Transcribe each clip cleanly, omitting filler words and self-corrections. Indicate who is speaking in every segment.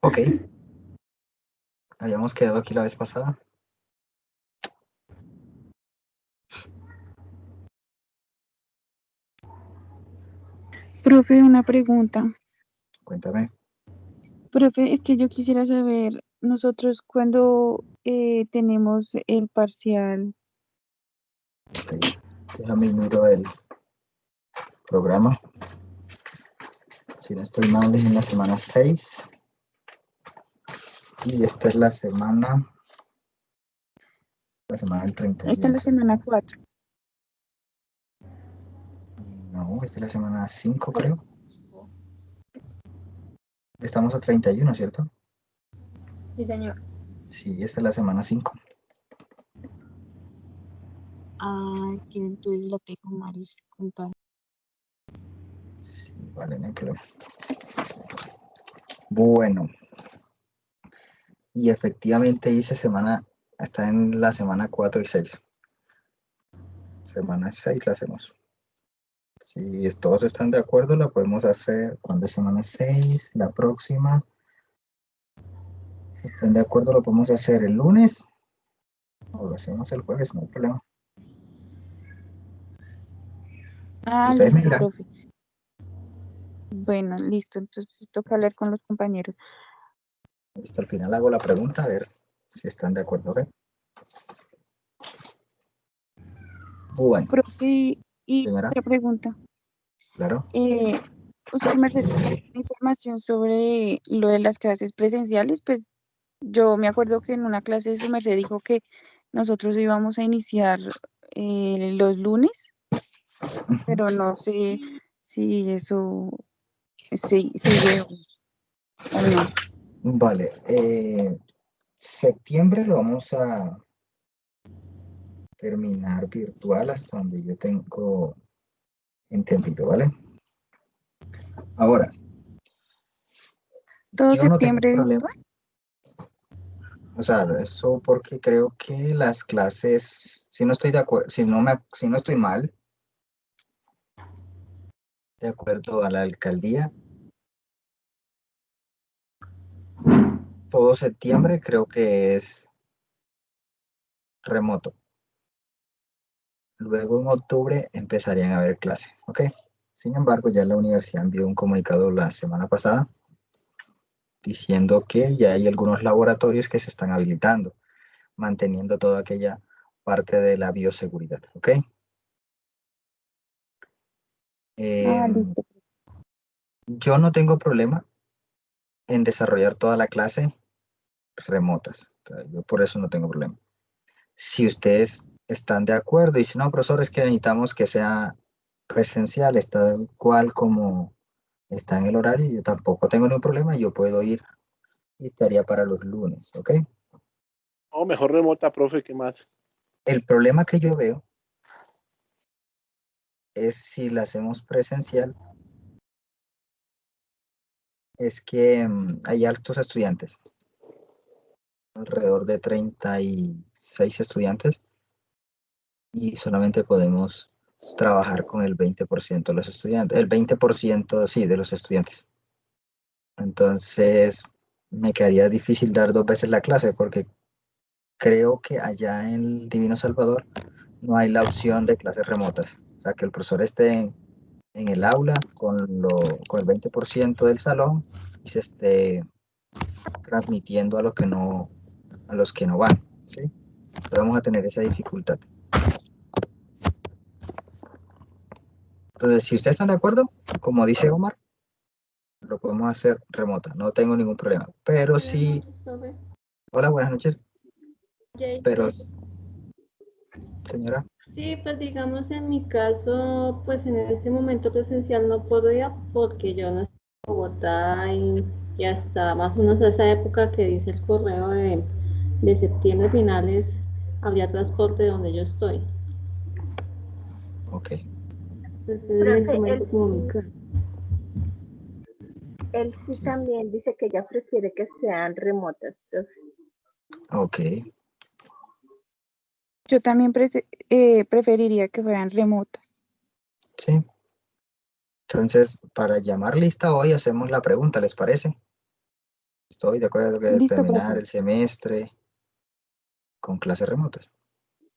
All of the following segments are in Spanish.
Speaker 1: Ok. Habíamos quedado aquí la vez pasada.
Speaker 2: Profe, una pregunta.
Speaker 1: Cuéntame.
Speaker 2: Profe, es que yo quisiera saber, nosotros cuando tenemos el parcial.
Speaker 1: Ok. Déjame miro el programa. Si no estoy mal, es en la semana 6. Y esta es la semana del 31.
Speaker 2: Esta es la semana 4.
Speaker 1: No, esta es la semana 5, creo. Estamos a 31, ¿cierto?
Speaker 2: Sí, señor.
Speaker 1: Sí, esta es la semana 5.
Speaker 2: Ah, es que entonces lo tengo mal contado.
Speaker 1: Sí, vale, no hay problema. Bueno. Y efectivamente dice está en la semana 4 y 6. Semana 6 la hacemos. Si todos están de acuerdo, la podemos hacer cuando es semana 6, la próxima. Si están de acuerdo, lo podemos hacer el lunes o lo hacemos el jueves, no hay problema.
Speaker 2: Ah,
Speaker 1: Ustedes me
Speaker 2: listo,
Speaker 1: dirán.
Speaker 2: profe. Bueno, listo, entonces toca hablar con los compañeros.
Speaker 1: Hasta el final hago la pregunta, a ver si están de acuerdo. ¿Ok? Bueno,
Speaker 2: Profe, y
Speaker 1: señora,
Speaker 2: otra pregunta.
Speaker 1: claro.
Speaker 2: Usted me tiene información sobre lo de las clases presenciales, pues yo me acuerdo que en una clase de su merced dijo que nosotros íbamos a iniciar los lunes, pero no sé si eso sigue o no.
Speaker 1: Vale, septiembre lo vamos a terminar virtual hasta donde yo tengo entendido, ¿vale? Ahora,
Speaker 2: ¿Todo
Speaker 1: yo no tengo
Speaker 2: septiembre
Speaker 1: problema,
Speaker 2: virtual?
Speaker 1: o sea, eso porque creo que las clases, si no estoy de acuerdo, si no estoy mal, de acuerdo a la alcaldía, todo septiembre creo que es remoto. Luego en octubre empezarían a haber clases, ¿ok? Sin embargo, ya la universidad envió un comunicado la semana pasada diciendo que ya hay algunos laboratorios que se están habilitando, manteniendo toda aquella parte de la bioseguridad, ¿ok?
Speaker 2: Ah,
Speaker 1: Em,
Speaker 2: listo.
Speaker 1: yo no tengo problema en desarrollar toda la clase remotas. O sea, yo por eso no tengo problema. Si ustedes están de acuerdo y dicen, no, profesor, es que necesitamos que sea presencial, está cual como está en el horario, yo tampoco tengo ningún problema, yo puedo ir y estaría para los lunes, ¿ok?
Speaker 3: O mejor remota, profe, ¿qué más?
Speaker 1: El problema que yo veo es si la hacemos presencial, es que hay altos estudiantes, alrededor de 36 estudiantes, y solamente podemos trabajar con el 20% de los estudiantes, el 20% sí, de los estudiantes. Entonces, me quedaría difícil dar 2 veces la clase porque creo que allá en el Divino Salvador no hay la opción de clases remotas. O sea, que el profesor esté en el aula con el 20% del salón y se esté transmitiendo a los que no van, ¿sí? Entonces vamos a tener esa dificultad. Entonces, si ustedes están de acuerdo, como dice Omar, lo podemos hacer remota, no tengo ningún problema. Pero sí, hola, buenas noches, pero señora,
Speaker 4: Sí, pues digamos en mi caso, pues en este momento presencial no podría porque yo no estoy en Bogotá y hasta más o menos a esa época que dice el correo de septiembre finales habría transporte de donde yo estoy.
Speaker 1: ok.
Speaker 4: Entonces me comento como mi caso.
Speaker 5: Él sí también dice que ella prefiere que sean remotas.
Speaker 1: Ok,
Speaker 2: Yo también preferiría que fueran remotas.
Speaker 1: sí. Entonces, para llamar lista hoy hacemos la pregunta, ¿les parece? Estoy de acuerdo que
Speaker 2: Listo,
Speaker 1: terminar
Speaker 2: profe.
Speaker 1: el semestre con clases remotas.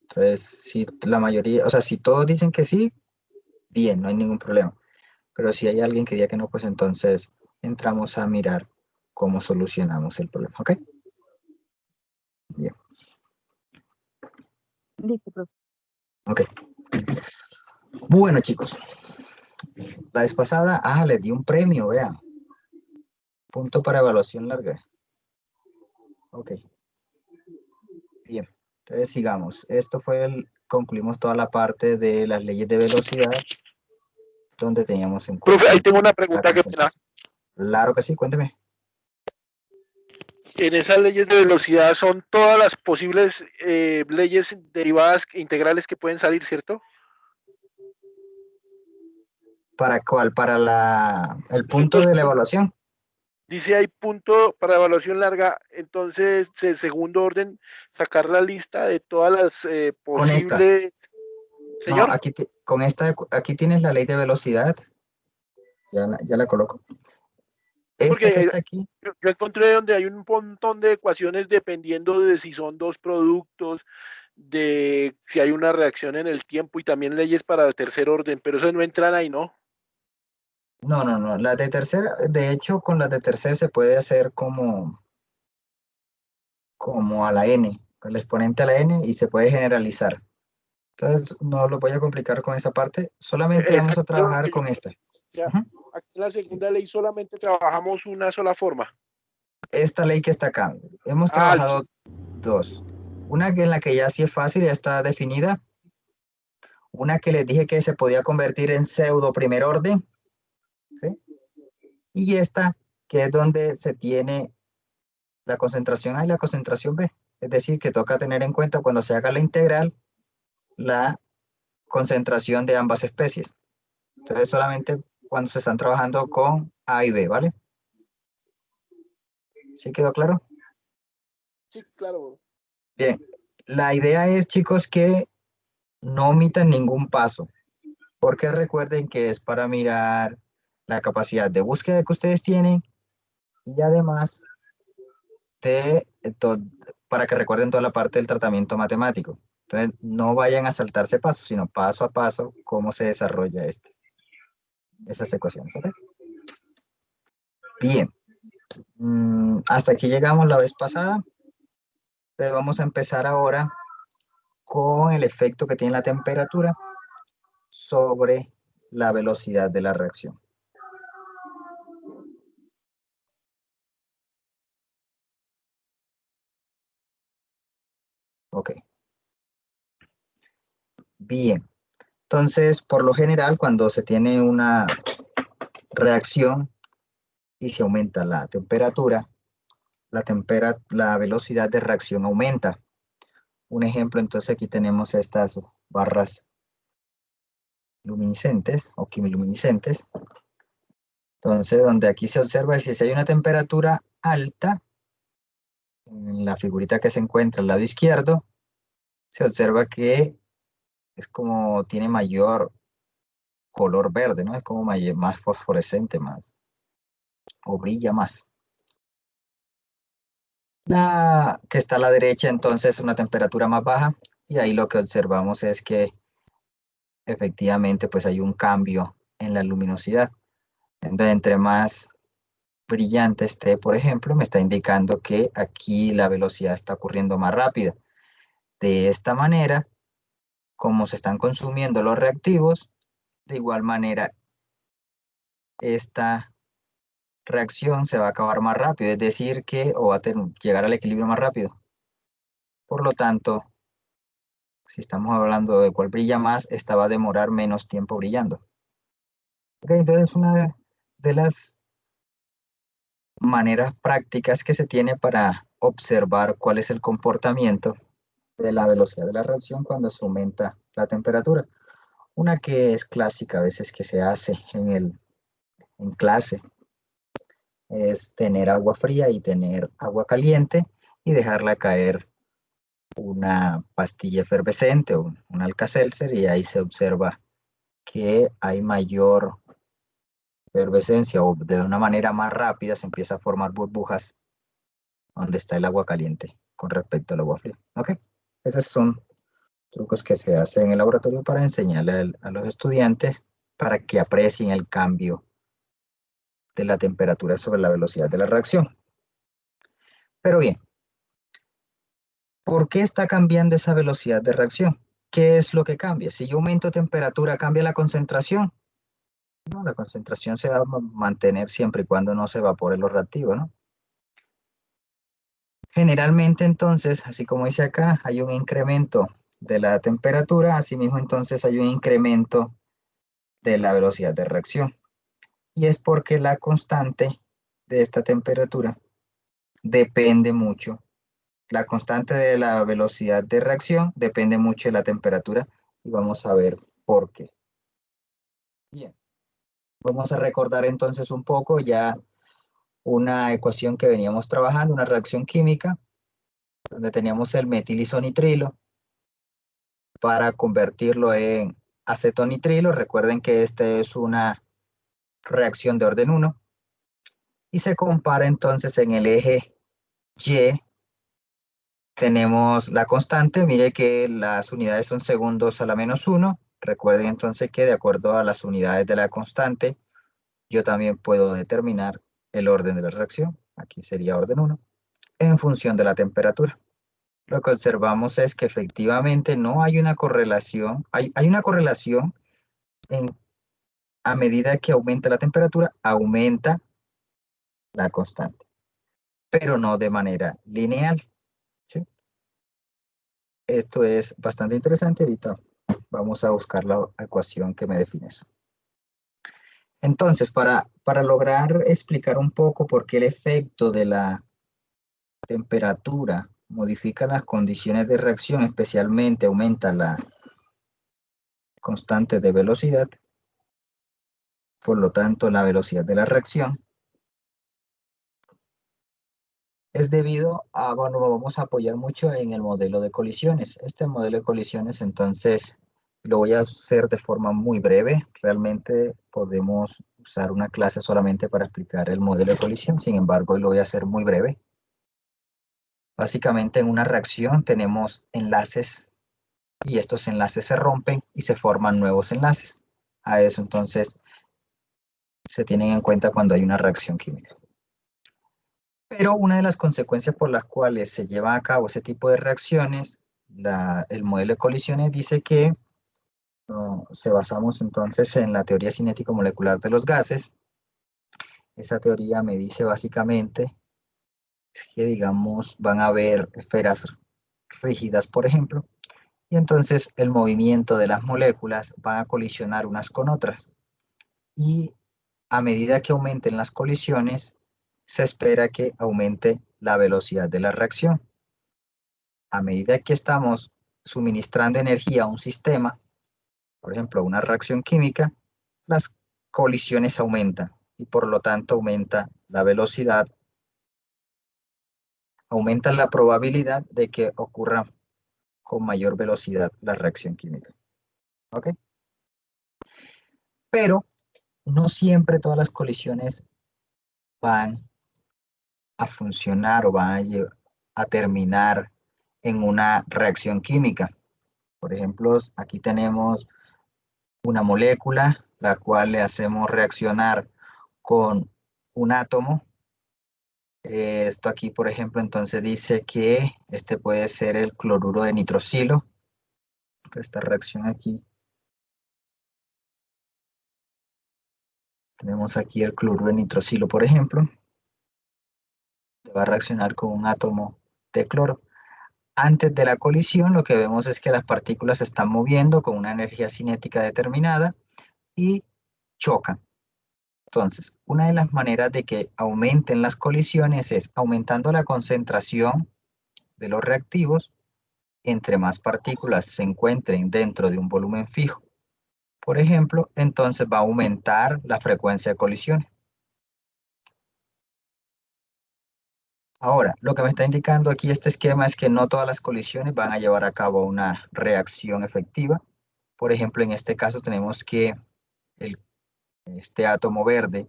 Speaker 1: Entonces, si la mayoría, o sea, si todos dicen que sí, bien, no hay ningún problema. Pero si hay alguien que diga que no, pues entonces entramos a mirar cómo solucionamos el problema, ¿ok? Bien,
Speaker 2: Listo, profe.
Speaker 1: ok. Bueno, chicos, la vez pasada, les di un premio, vean. Punto para evaluación larga. Ok, bien. Entonces sigamos. Esto fue concluimos toda la parte de las leyes de velocidad, donde teníamos en
Speaker 3: Profe,
Speaker 1: cuenta
Speaker 3: ahí tengo una
Speaker 1: la
Speaker 3: pregunta que pena.
Speaker 1: concentración. Claro que sí, cuénteme.
Speaker 3: En esas leyes de velocidad son todas las posibles leyes derivadas integrales que pueden salir, ¿cierto?
Speaker 1: ¿Para cuál? Para el punto
Speaker 3: Puntos,
Speaker 1: de la evaluación.
Speaker 3: dice hay punto para evaluación larga, entonces, en segundo orden, sacar la lista de todas las
Speaker 1: Con esta.
Speaker 3: posibles...
Speaker 1: No,
Speaker 3: Señor,
Speaker 1: con esta, aquí tienes la ley de velocidad. Ya la coloco.
Speaker 3: sí,
Speaker 1: Esta que
Speaker 3: porque
Speaker 1: está aquí,
Speaker 3: yo encontré donde hay un montón de ecuaciones dependiendo de si son dos productos, de si hay una reacción en el tiempo y también leyes para el tercer orden, pero eso no entran ahí, ¿no?
Speaker 1: no, las de tercera, de hecho, con las de tercera se puede hacer como a la n, con el exponente a la n y se puede generalizar. Entonces, no lo voy a complicar con esa parte, solamente vamos a
Speaker 3: Exacto, eso es lo
Speaker 1: trabajar
Speaker 3: que yo
Speaker 1: con esta.
Speaker 3: ya.
Speaker 1: Ujú.
Speaker 3: Aquí en la segunda ley solamente trabajamos una sola forma.
Speaker 1: Esta ley que está acá, hemos
Speaker 3: Ah,
Speaker 1: trabajado dos. Una que en la que ya sí es fácil, ya está definida. Una que les dije que se podía convertir en pseudo primer orden, ¿sí? Y esta que es donde se tiene la concentración A y la concentración B. Es decir, que toca tener en cuenta cuando se haga la integral la concentración de ambas especies. Entonces, solamente cuando se están trabajando con A y B, ¿vale? ¿Sí quedó claro?
Speaker 3: sí, claro.
Speaker 1: Bien. La idea es, chicos, que no omitan ningún paso, porque recuerden que es para mirar la capacidad de búsqueda que ustedes tienen y además de, para que recuerden toda la parte del tratamiento matemático. Entonces, no vayan a saltarse pasos, sino paso a paso cómo se desarrolla esas ecuaciones. ¿Ok? Bien, hasta aquí llegamos la vez pasada. Entonces, vamos a empezar ahora con el efecto que tiene la temperatura sobre la velocidad de la reacción. Ok. Bien. Entonces, por lo general, cuando se tiene una reacción y se aumenta la temperatura, la velocidad de reacción aumenta. Un ejemplo, entonces aquí tenemos estas barras luminiscentes o quimiluminiscentes. Entonces, donde aquí se observa es que si hay una temperatura alta, en la figurita que se encuentra al lado izquierdo, se observa que es como tiene mayor color verde, ¿no? Es como más fosforescente, más, o brilla más. La que está a la derecha, entonces, es una temperatura más baja, y ahí lo que observamos es que efectivamente, pues hay un cambio en la luminosidad. Entonces, entre más brillante esté, por ejemplo, me está indicando que aquí la velocidad está ocurriendo más rápida. De esta manera, como se están consumiendo los reactivos, de igual manera, esta reacción se va a acabar más rápido, es decir, que o va a llegar al equilibrio más rápido. Por lo tanto, si estamos hablando de cuál brilla más, esta va a demorar menos tiempo brillando. Okay, entonces, una de las maneras prácticas que se tiene para observar cuál es el comportamiento de la velocidad de la reacción cuando se aumenta la temperatura. Una que es clásica a veces que se hace en clase es tener agua fría y tener agua caliente y dejarla caer una pastilla efervescente o un Alka-Seltzer, y ahí se observa que hay mayor efervescencia o de una manera más rápida se empieza a formar burbujas donde está el agua caliente con respecto al agua fría. ¿Ok? Esos son trucos que se hacen en el laboratorio para enseñarle a los estudiantes para que aprecien el cambio de la temperatura sobre la velocidad de la reacción. Pero bien, ¿por qué está cambiando esa velocidad de reacción? ¿Qué es lo que cambia? Si yo aumento temperatura, ¿cambia la concentración? No, la concentración se va a mantener siempre y cuando no se evapore lo reactivo, ¿no? Generalmente, entonces, así como dice acá, hay un incremento de la temperatura, asimismo, entonces, hay un incremento de la velocidad de reacción. Y es porque la constante de esta temperatura depende mucho. La constante de la velocidad de reacción depende mucho de la temperatura y vamos a ver por qué. Bien, vamos a recordar entonces un poco ya una ecuación que veníamos trabajando, una reacción química, donde teníamos el metil-isonitrilo para convertirlo en acetonitrilo. Recuerden que esta es una reacción de orden 1 y se compara entonces en el eje Y. Tenemos la constante, mire que las unidades son segundos a la -1. Recuerden entonces que de acuerdo a las unidades de la constante, yo también puedo determinar el orden de la reacción. Aquí sería orden 1, en función de la temperatura. Lo que observamos es que efectivamente no hay una correlación, hay una correlación a medida que aumenta la temperatura, aumenta la constante, pero no de manera lineal, ¿sí? Esto es bastante interesante. Ahorita vamos a buscar la ecuación que me define eso. Entonces, para lograr explicar un poco por qué el efecto de la temperatura modifica las condiciones de reacción, especialmente aumenta la constante de velocidad, por lo tanto la velocidad de la reacción, es debido a, bueno, vamos a apoyar mucho en el modelo de colisiones. Este modelo de colisiones, entonces, lo voy a hacer de forma muy breve. Realmente podemos usar una clase solamente para explicar el modelo de colisión, sin embargo, lo voy a hacer muy breve. Básicamente, en una reacción tenemos enlaces y estos enlaces se rompen y se forman nuevos enlaces. A eso, entonces, se tienen en cuenta cuando hay una reacción química. Pero una de las consecuencias por las cuales se llevan a cabo ese tipo de reacciones, el modelo de colisiones dice que se basamos entonces en la teoría cinético-molecular de los gases. Esa teoría me dice básicamente que, digamos, van a haber esferas rígidas, por ejemplo, y entonces el movimiento de las moléculas va a colisionar unas con otras. Y a medida que aumenten las colisiones, se espera que aumente la velocidad de la reacción. A medida que estamos suministrando energía a un sistema, por ejemplo, una reacción química, las colisiones aumentan y por lo tanto aumenta la velocidad, aumenta la probabilidad de que ocurra con mayor velocidad la reacción química. ¿Ok? Pero no siempre todas las colisiones van a funcionar o van a terminar en una reacción química. Por ejemplo, aquí tenemos una molécula, la cual le hacemos reaccionar con un átomo. Esto aquí, por ejemplo, entonces dice que este puede ser el cloruro de nitrocilo. Entonces, esta reacción aquí. Tenemos aquí el cloruro de nitrocilo, por ejemplo. Va a reaccionar con un átomo de cloro. Antes de la colisión, lo que vemos es que las partículas se están moviendo con una energía cinética determinada y chocan. Entonces, una de las maneras de que aumenten las colisiones es aumentando la concentración de los reactivos. Entre más partículas se encuentren dentro de un volumen fijo, por ejemplo, entonces va a aumentar la frecuencia de colisiones. Ahora, lo que me está indicando aquí este esquema es que no todas las colisiones van a llevar a cabo una reacción efectiva. Por ejemplo, en este caso tenemos que este átomo verde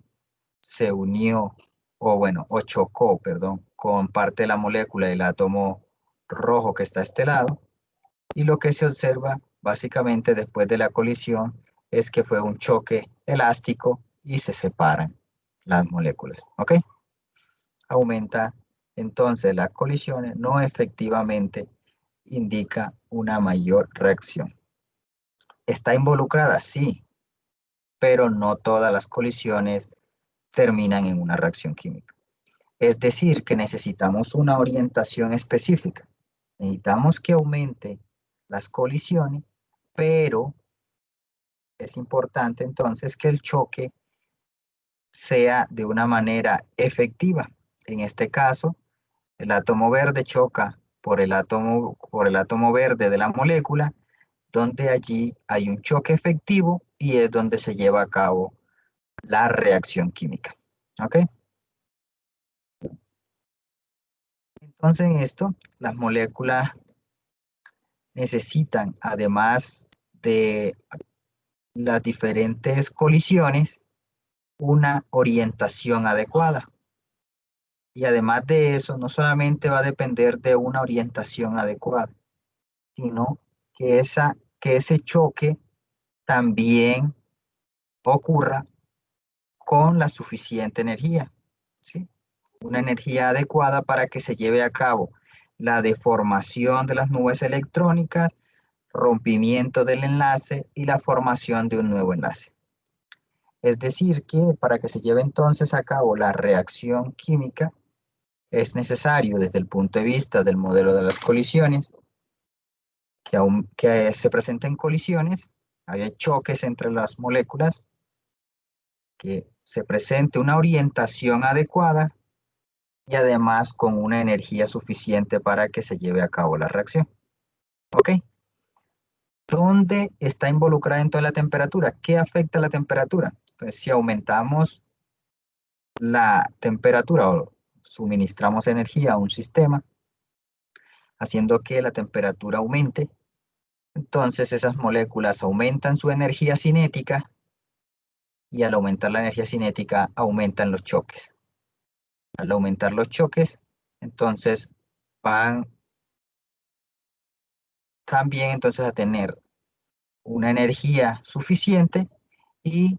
Speaker 1: se unió, o chocó, perdón, con parte de la molécula del átomo rojo que está a este lado. Y lo que se observa básicamente después de la colisión es que fue un choque elástico y se separan las moléculas, ¿ok? Aumenta entonces las colisiones, no efectivamente indica una mayor reacción. ¿Está involucrada? Sí, pero no todas las colisiones terminan en una reacción química. Es decir, que necesitamos una orientación específica. Necesitamos que aumente las colisiones, pero es importante entonces que el choque sea de una manera efectiva. En este caso, el átomo verde choca por el átomo verde de la molécula, donde allí hay un choque efectivo y es donde se lleva a cabo la reacción química. ¿Ok? Entonces, en esto, las moléculas necesitan, además de las diferentes colisiones, una orientación adecuada. Y además de eso, no solamente va a depender de una orientación adecuada, sino que ese choque también ocurra con la suficiente energía, ¿sí? Una energía adecuada para que se lleve a cabo la deformación de las nubes electrónicas, rompimiento del enlace y la formación de un nuevo enlace. Es decir, que para que se lleve entonces a cabo la reacción química, es necesario desde el punto de vista del modelo de las colisiones, que se presenten colisiones, haya choques entre las moléculas, que se presente una orientación adecuada y además con una energía suficiente para que se lleve a cabo la reacción. ¿Ok? ¿Dónde está involucrada entonces la temperatura? ¿Qué afecta la temperatura? Entonces, si aumentamos la temperatura o suministramos energía a un sistema, haciendo que la temperatura aumente, entonces esas moléculas aumentan su energía cinética y al aumentar la energía cinética aumentan los choques. Al aumentar los choques, entonces van también entonces a tener una energía suficiente y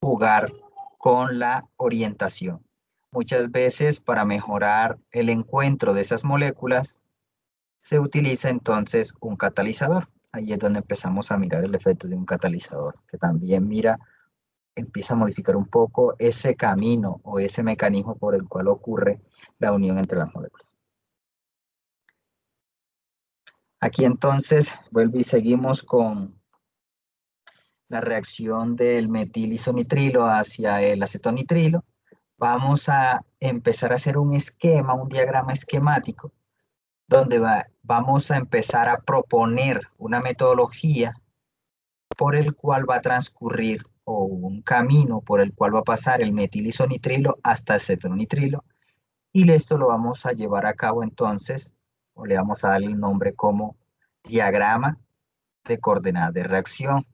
Speaker 1: jugar con la orientación. Muchas veces para mejorar el encuentro de esas moléculas se utiliza entonces un catalizador. Ahí es donde empezamos a mirar el efecto de un catalizador, que también empieza a modificar un poco ese camino o ese mecanismo por el cual ocurre la unión entre las moléculas. Aquí entonces vuelvo y seguimos con la reacción del metil-isonitrilo hacia el acetonitrilo. Vamos a empezar a hacer un esquema, un diagrama esquemático, donde vamos a empezar a proponer una metodología por el cual va a transcurrir o un camino por el cual va a pasar el metil-isonitrilo hasta el acetonitrilo, y esto lo vamos a llevar a cabo entonces, o le vamos a dar el nombre como diagrama de coordenadas de reacción.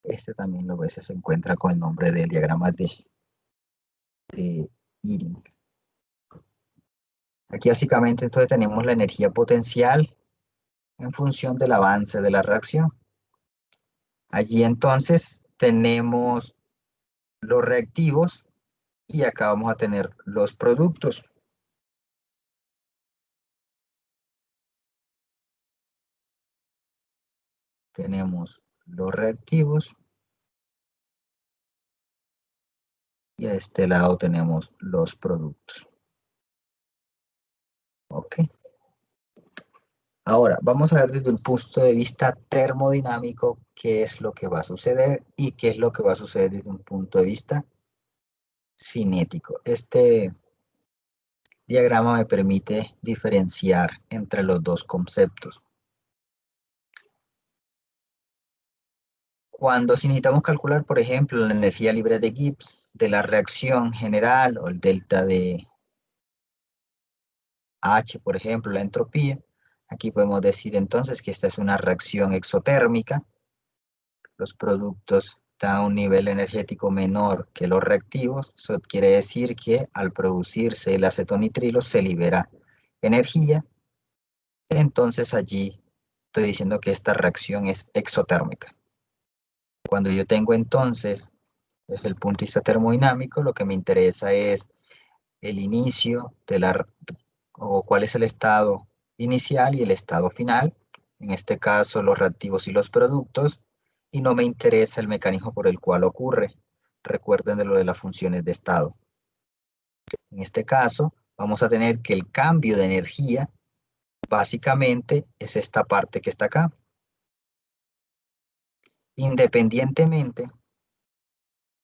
Speaker 1: Este también a veces se encuentra con el nombre del diagrama de Eyring. Aquí básicamente entonces tenemos la energía potencial en función del avance de la reacción. Allí entonces tenemos los reactivos y acá vamos a tener los productos. Tenemos los reactivos y a este lado tenemos los productos. Ok. Ahora, vamos a ver desde un punto de vista termodinámico qué es lo que va a suceder y qué es lo que va a suceder desde un punto de vista cinético. Este diagrama me permite diferenciar entre los dos conceptos. Cuando si necesitamos calcular, por ejemplo, la energía libre de Gibbs de la reacción general o el delta de H, por ejemplo, la entropía. Aquí podemos decir entonces que esta es una reacción exotérmica. Los productos dan un nivel energético menor que los reactivos. Eso quiere decir que al producirse el acetonitrilo se libera energía. Entonces allí estoy diciendo que esta reacción es exotérmica. Cuando yo tengo entonces, desde el punto de vista termodinámico, lo que me interesa es el inicio de o cuál es el estado inicial y el estado final. En este caso, los reactivos y los productos. Y no me interesa el mecanismo por el cual ocurre. Recuerden de lo de las funciones de estado. En este caso, vamos a tener que el cambio de energía básicamente es esta parte que está acá. Independientemente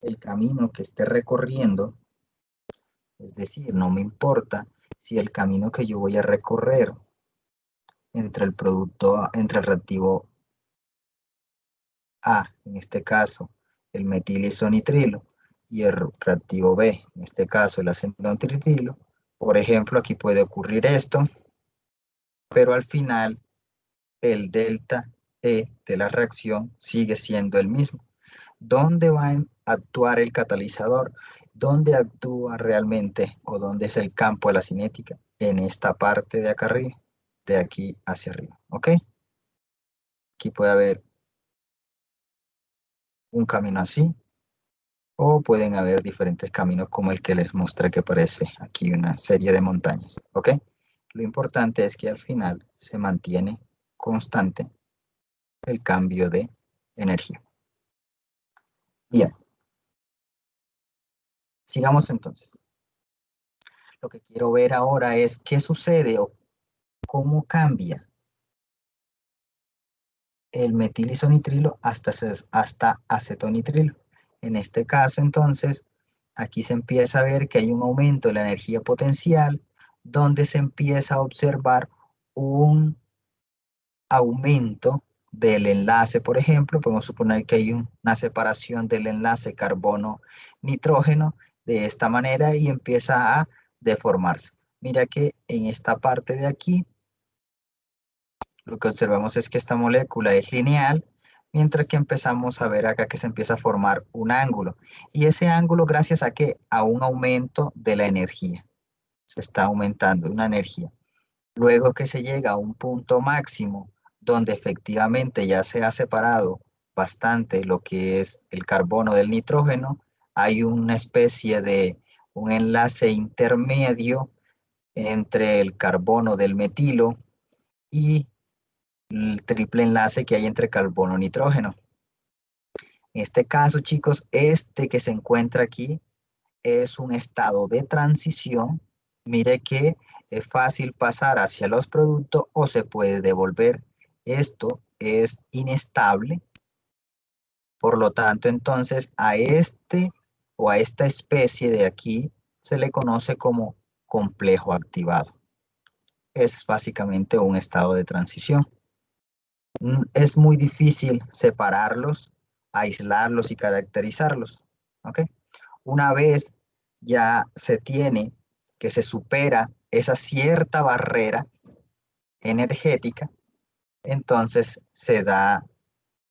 Speaker 1: el camino que esté recorriendo, es decir, no me importa si el camino que yo voy a recorrer entre el reactivo A, en este caso el metilisonitrilo, y el reactivo B, en este caso el acetonitrilo. Por ejemplo, aquí puede ocurrir esto, pero al final el delta E de la reacción sigue siendo el mismo. ¿Dónde va a actuar el catalizador? ¿Dónde actúa realmente o dónde es el campo de la cinética? En esta parte de acá arriba, de aquí hacia arriba, ¿ok? Aquí puede haber un camino así, o pueden haber diferentes caminos como el que les mostré que parece aquí una serie de montañas, ¿ok? Lo importante es que al final se mantiene constante el cambio de energía. Bien. Sigamos entonces. Lo que quiero ver ahora es qué sucede o cómo cambia el metilisonitrilo hasta acetonitrilo. En este caso, entonces, aquí se empieza a ver que hay un aumento de la energía potencial, donde se empieza a observar un aumento del enlace. Por ejemplo, podemos suponer que hay una separación del enlace carbono-nitrógeno de esta manera y empieza a deformarse. Mira que en esta parte de aquí, lo que observamos es que esta molécula es lineal, mientras que empezamos a ver acá que se empieza a formar un ángulo. Y ese ángulo, gracias a que a un aumento de la energía. Se está aumentando una energía. Luego que se llega a un punto máximo, donde efectivamente ya se ha separado bastante lo que es el carbono del nitrógeno, hay una especie de un enlace intermedio entre el carbono del metilo y el triple enlace que hay entre carbono y nitrógeno. En este caso, chicos, este que se encuentra aquí es un estado de transición. Mire que es fácil pasar hacia los productos o se puede devolver. Esto es inestable. Por lo tanto, entonces a este o a esta especie de aquí se le conoce como complejo activado. Es básicamente un estado de transición. Es muy difícil separarlos, aislarlos y caracterizarlos. ¿Ok? Una vez ya se tiene que se supera esa cierta barrera energética, entonces se da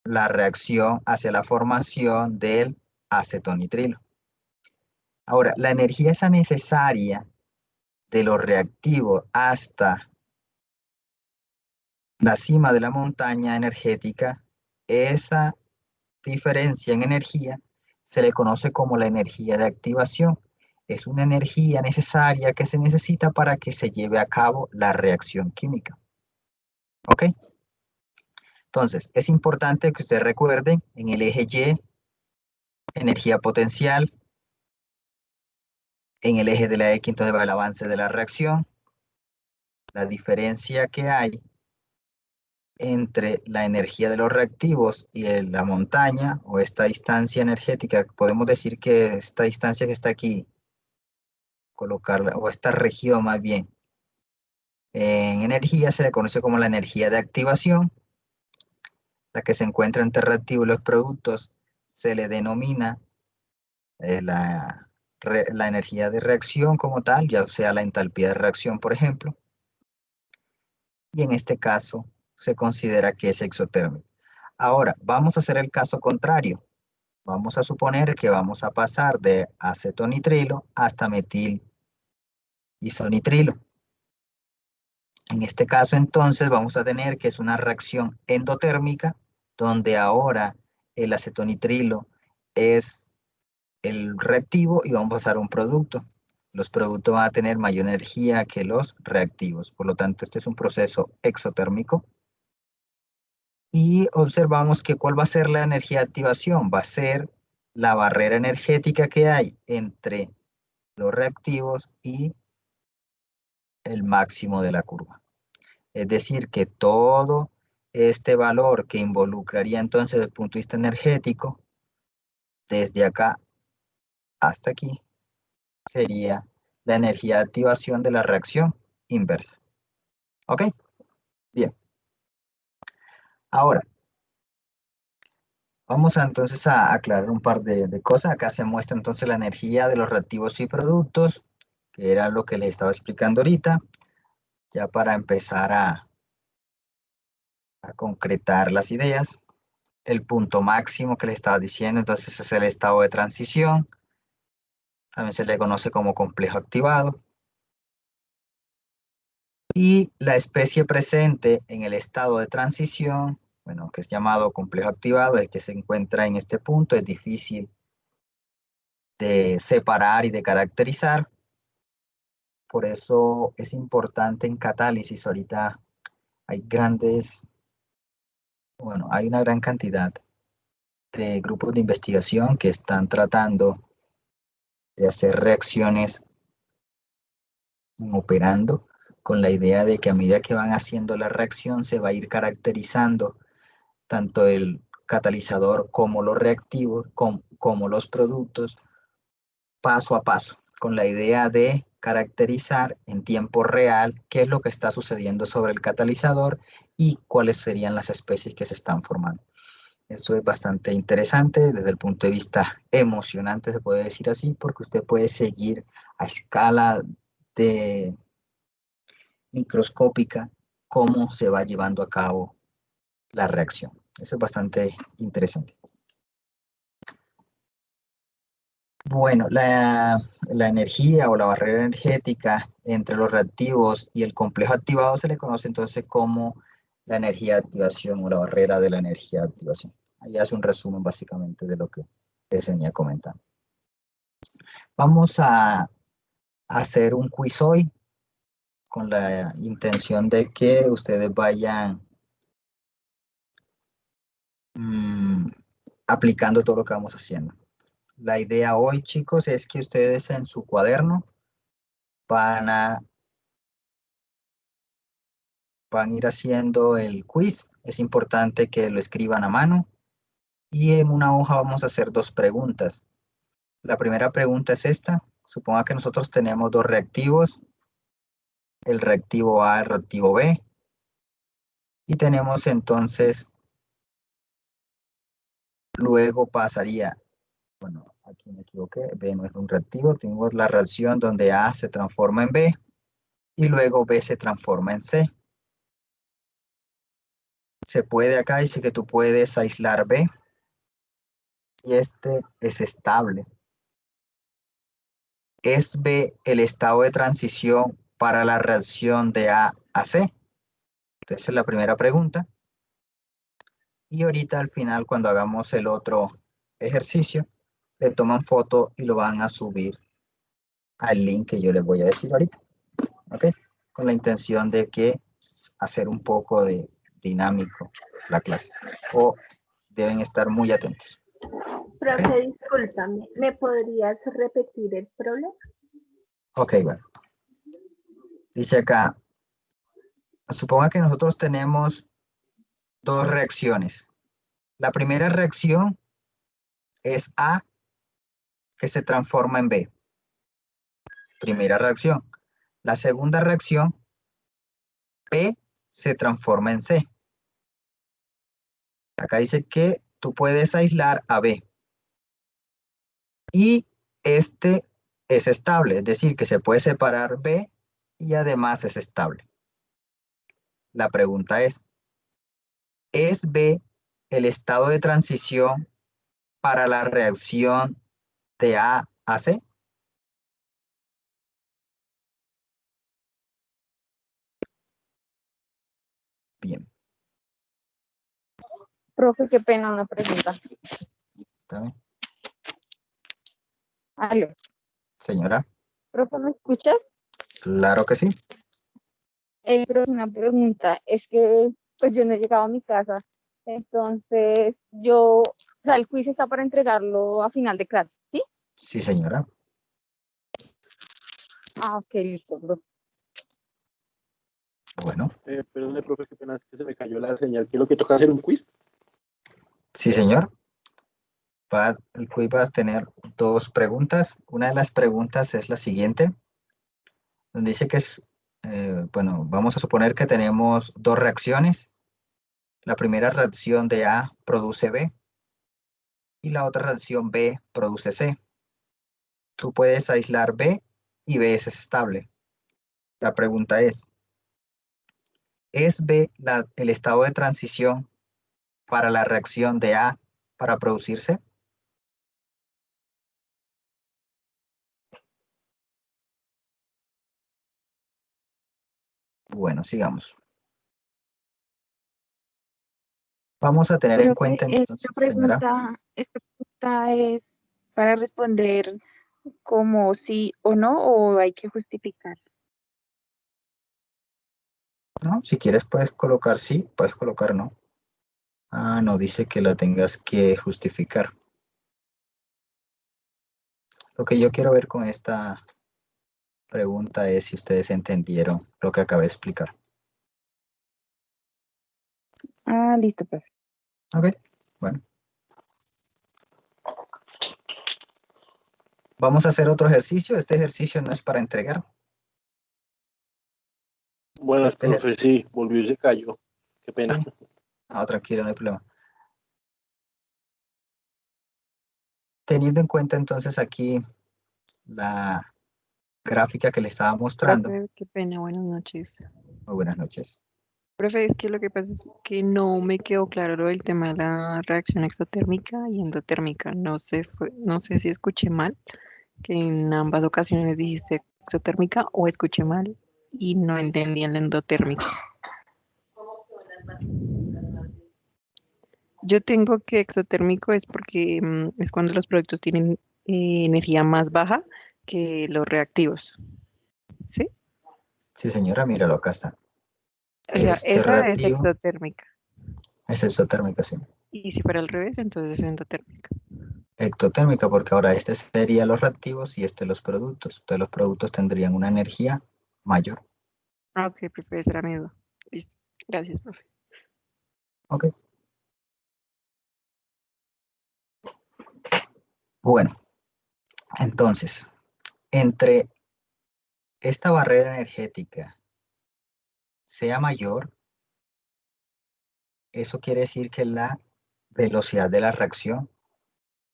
Speaker 1: la reacción hacia la formación del acetonitrilo. Ahora, la energía esa necesaria de los reactivos hasta la cima de la montaña energética, esa diferencia en energía se le conoce como la energía de activación. Es una energía necesaria que se necesita para que se lleve a cabo la reacción química. ¿Ok? Entonces, es importante que ustedes recuerden en el eje Y, energía potencial, en el eje de la X, entonces va el avance de la reacción, la diferencia que hay entre la energía de los reactivos y la montaña, o esta distancia energética, podemos decir que esta distancia que está aquí, colocarla, o esta región más bien, en energía se le conoce como la energía de activación. La que se encuentra entre el reactivo y los productos se le denomina la energía de reacción como tal, ya sea la entalpía de reacción, por ejemplo. y en este caso se considera que es exotérmico. Ahora, vamos a hacer el caso contrario. Vamos a suponer que vamos a pasar de acetonitrilo hasta metil isonitrilo. En este caso, entonces, vamos a tener que es una reacción endotérmica, donde ahora el acetonitrilo es el reactivo y vamos a pasar a un producto. Los productos van a tener mayor energía que los reactivos. Por lo tanto, este es un proceso exotérmico. Y observamos que ¿cuál va a ser la energía de activación? Va a ser la barrera energética que hay entre los reactivos y el máximo de la curva. Es decir, que todo este valor que involucraría entonces desde el punto de vista energético, desde acá hasta aquí, sería la energía de activación de la reacción inversa. ¿Ok? Bien. Ahora, vamos entonces a aclarar un par de cosas. Acá se muestra entonces la energía de los reactivos y productos, que era lo que les estaba explicando ahorita, ya para empezar a concretar las ideas. El punto máximo que les estaba diciendo, entonces es el estado de transición. También se le conoce como complejo activado. Y la especie presente en el estado de transición, bueno, que es llamado complejo activado, es que se encuentra en este punto, es difícil de separar y de caracterizar. Por eso es importante en catálisis. Ahorita hay hay una gran cantidad de grupos de investigación que están tratando de hacer reacciones operando con la idea de que a medida que van haciendo la reacción se va a ir caracterizando tanto el catalizador como los reactivos, como los productos, paso a paso, con la idea de caracterizar en tiempo real qué es lo que está sucediendo sobre el catalizador y cuáles serían las especies que se están formando. Eso es bastante interesante desde el punto de vista emocionante, se puede decir así, porque usted puede seguir a escala de microscópica cómo se va llevando a cabo la reacción. Eso es bastante interesante. Bueno, la energía o la barrera energética entre los reactivos y el complejo activado se le conoce entonces como la energía de activación o la barrera de la energía de activación. Ahí hace un resumen básicamente de lo que les venía comentando. Vamos a hacer un quiz hoy con la intención de que ustedes vayan aplicando todo lo que vamos haciendo. La idea hoy, chicos, es que ustedes en su cuaderno van a ir haciendo el quiz. Es importante que lo escriban a mano. Y en una hoja vamos a hacer dos preguntas. La primera pregunta es esta. Suponga que nosotros tenemos dos reactivos. El reactivo A, el reactivo B. Y tenemos entonces, luego pasaría, bueno, aquí me equivoqué, B no es un reactivo. Tenemos la reacción donde A se transforma en B. Y luego B se transforma en C. Se puede acá, dice que tú puedes aislar B y este es estable. ¿Es B el estado de transición para la reacción de A a C? Esa es la primera pregunta. Y ahorita al final, cuando hagamos el otro ejercicio, le toman foto y lo van a subir al link que yo les voy a decir ahorita. ¿Ok? Con la intención de que hacer un poco de dinámico la clase. O deben estar muy atentos.
Speaker 5: Profe, discúlpame, ¿me podrías repetir el problema?
Speaker 1: Ok, bueno. Dice acá, suponga que nosotros tenemos dos reacciones. La primera reacción es A que se transforma en B. Primera reacción. La segunda reacción, B se transforma en C. Acá dice que tú puedes aislar a B. Y este es estable, es decir, que se puede separar B y además es estable. la pregunta ¿es B el estado de transición para la reacción de A a C? Bien,
Speaker 2: Profe, qué pena una pregunta.
Speaker 1: ¿está bien?
Speaker 2: Aló,
Speaker 1: Señora,
Speaker 2: profe, ¿me escuchas?
Speaker 1: claro que sí.
Speaker 2: Profe, una pregunta. Es que pues yo no he llegado a mi casa. Entonces, o sea, el quiz está para entregarlo a final de clase, ¿sí?
Speaker 1: Sí, señora.
Speaker 2: Ah, ok, listo, profe.
Speaker 1: Bueno,
Speaker 3: Perdón, profe, qué pena, es que se me cayó la señal. ¿Qué es lo que toca hacer un quiz?
Speaker 1: sí, señor. El quiz va a tener dos preguntas. Una de las preguntas es la siguiente, donde dice que bueno, vamos a suponer que tenemos dos reacciones. La primera reacción de A produce B y la otra reacción B produce C. Tú puedes aislar B y B es estable. La pregunta ¿es B el estado de transición para la reacción de A para producirse? Bueno, sigamos. Vamos a tener en
Speaker 2: Profe,
Speaker 1: cuenta entonces, señora.
Speaker 2: esta pregunta es para responder como sí o no, o hay que justificar.
Speaker 1: ¿No? Si quieres puedes colocar sí, puedes colocar no. Ah, no, dice que la tengas que justificar. Lo que yo quiero ver con esta pregunta es si ustedes entendieron lo que acabé de explicar.
Speaker 2: Ah, listo, profe.
Speaker 1: Ok, bueno. Vamos a hacer otro ejercicio. Este ejercicio no es para entregar.
Speaker 3: Buenas,
Speaker 1: Este
Speaker 3: profe, sí, volvió y se cayó. Qué pena.
Speaker 1: sí. No, tranquilo, no hay problema. Teniendo en cuenta entonces aquí la gráfica que le estaba mostrando.
Speaker 6: Profe, qué pena, buenas noches.
Speaker 1: Muy buenas noches.
Speaker 6: Profe, es que lo que pasa es que no me quedó claro lo del tema de la reacción exotérmica y endotérmica. No sé si escuché mal, que en ambas ocasiones dijiste exotérmica o escuché mal y no entendí en la endotérmica. Yo tengo que exotérmico es porque es cuando los productos tienen energía más baja que los reactivos, ¿sí?
Speaker 1: Sí, señora, míralo, acá está.
Speaker 6: O sea,
Speaker 1: Este
Speaker 6: esa es
Speaker 1: reactivo
Speaker 6: exotérmica.
Speaker 1: es exotérmica, sí.
Speaker 6: Y si fuera al revés, entonces es endotérmica.
Speaker 1: Ectotérmica, porque ahora este sería los reactivos y este los productos. Entonces los productos tendrían una energía mayor.
Speaker 6: Ah, ok, profe, esa era mi duda. Listo. Gracias, profe.
Speaker 1: Ok. Bueno, entonces, entre esta barrera energética sea mayor, eso quiere decir que la velocidad de la reacción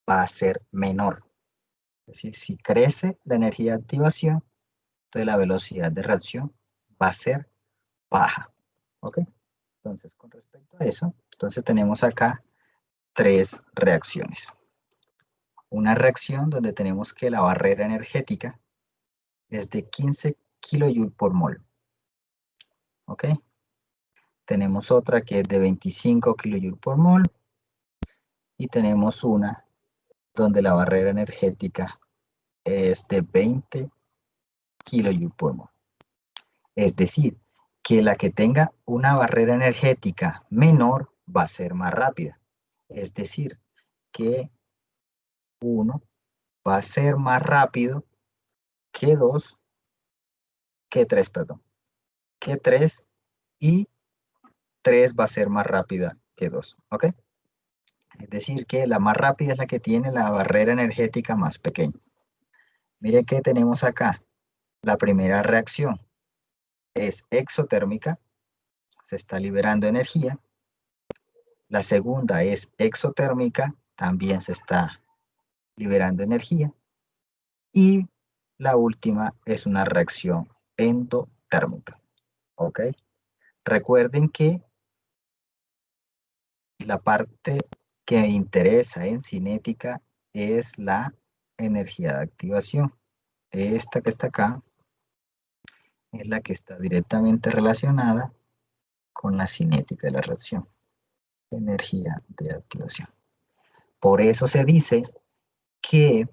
Speaker 1: va a ser menor. Es decir, si crece la energía de activación, entonces la velocidad de reacción va a ser baja. ¿Ok? Entonces, con respecto a eso, entonces tenemos acá tres reacciones. Una reacción donde tenemos que la barrera energética es de 15 kJ por mol. ¿Ok? Tenemos otra que es de 25 kJ por mol. Y tenemos una donde la barrera energética es de 20 kJ por mol. Es decir, que la que tenga una barrera energética menor va a ser más rápida. Es decir, que 1 va a ser más rápido que 2, que 3, perdón, que 3 y 3 va a ser más rápida que 2, ¿ok? Es decir, que la más rápida es la que tiene la barrera energética más pequeña. Mire que tenemos acá. La primera reacción es exotérmica, se está liberando energía. La segunda es exotérmica, también se está liberando energía. Y la última es una reacción endotérmica, ¿ok? Recuerden que la parte que interesa en cinética es la energía de activación. Esta que está acá es la que está directamente relacionada con la cinética de la reacción. Energía de activación. Por eso se dice que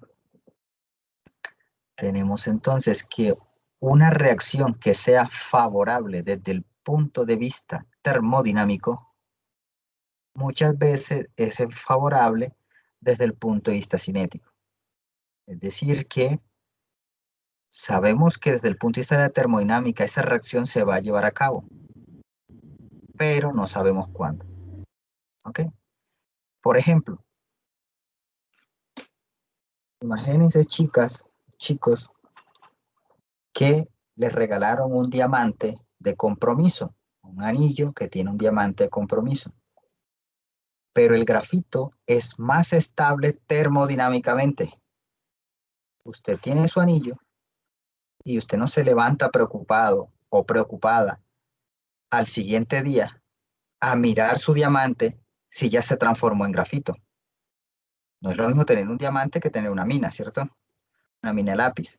Speaker 1: tenemos entonces que una reacción que sea favorable desde el punto de vista termodinámico, muchas veces es favorable desde el punto de vista cinético. Es decir, que sabemos que desde el punto de vista de la termodinámica esa reacción se va a llevar a cabo, pero no sabemos cuándo. ¿Ok? Por ejemplo, imagínense chicas, chicos, que les regalaron un diamante de compromiso, un anillo que tiene un diamante de compromiso. Pero el grafito es más estable termodinámicamente. Usted tiene su anillo y usted no se levanta preocupado o preocupada al siguiente día a mirar su diamante si ya se transformó en grafito. No es lo mismo tener un diamante que tener una mina, ¿cierto? Una mina de lápiz.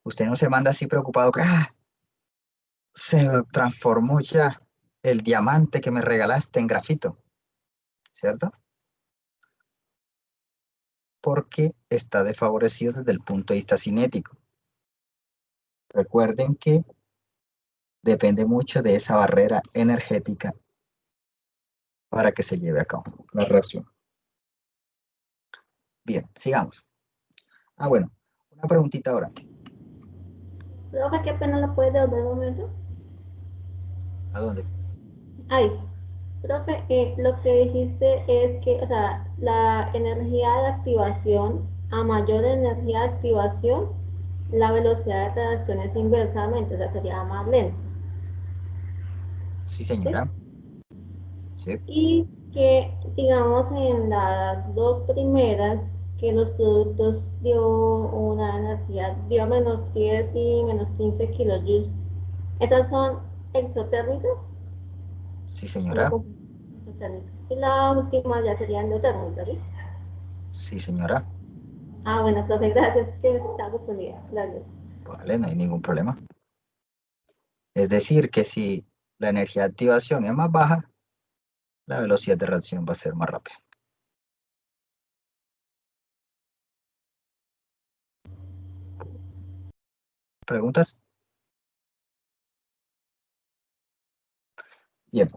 Speaker 1: Usted no se manda así preocupado que se transformó ya el diamante que me regalaste en grafito, ¿cierto? Porque está desfavorecido desde el punto de vista cinético. Recuerden que depende mucho de esa barrera energética para que se lleve a cabo la reacción. Bien, sigamos. Bueno, una preguntita ahora.
Speaker 4: Profe, qué pena, ¿la puede devolver un momento?
Speaker 1: ¿A dónde?
Speaker 4: Ay, profe, lo que dijiste es que, o sea, la energía de activación, a mayor energía de activación, la velocidad de reacción es inversamente, o sea, sería más lento,
Speaker 1: Sí,
Speaker 4: ¿sí?
Speaker 1: señora. Sí.
Speaker 4: Y que, digamos, en las dos primeras, que los productos dio una energía, dio -10 y -15 kilojoules, ¿estas son exotérmicas?
Speaker 1: Sí,
Speaker 4: ¿O me
Speaker 1: señora.
Speaker 4: confundo? Exotérmicas. Y la última ya sería endotérmica, ¿sí?
Speaker 1: Sí, señora.
Speaker 4: Bueno, profe, gracias, es que me estaba confundida. Gracias.
Speaker 1: Vale, no hay ningún problema. Es decir, que si la energía de activación es más baja, la velocidad de reacción va a ser más rápida. ¿Preguntas? Bien.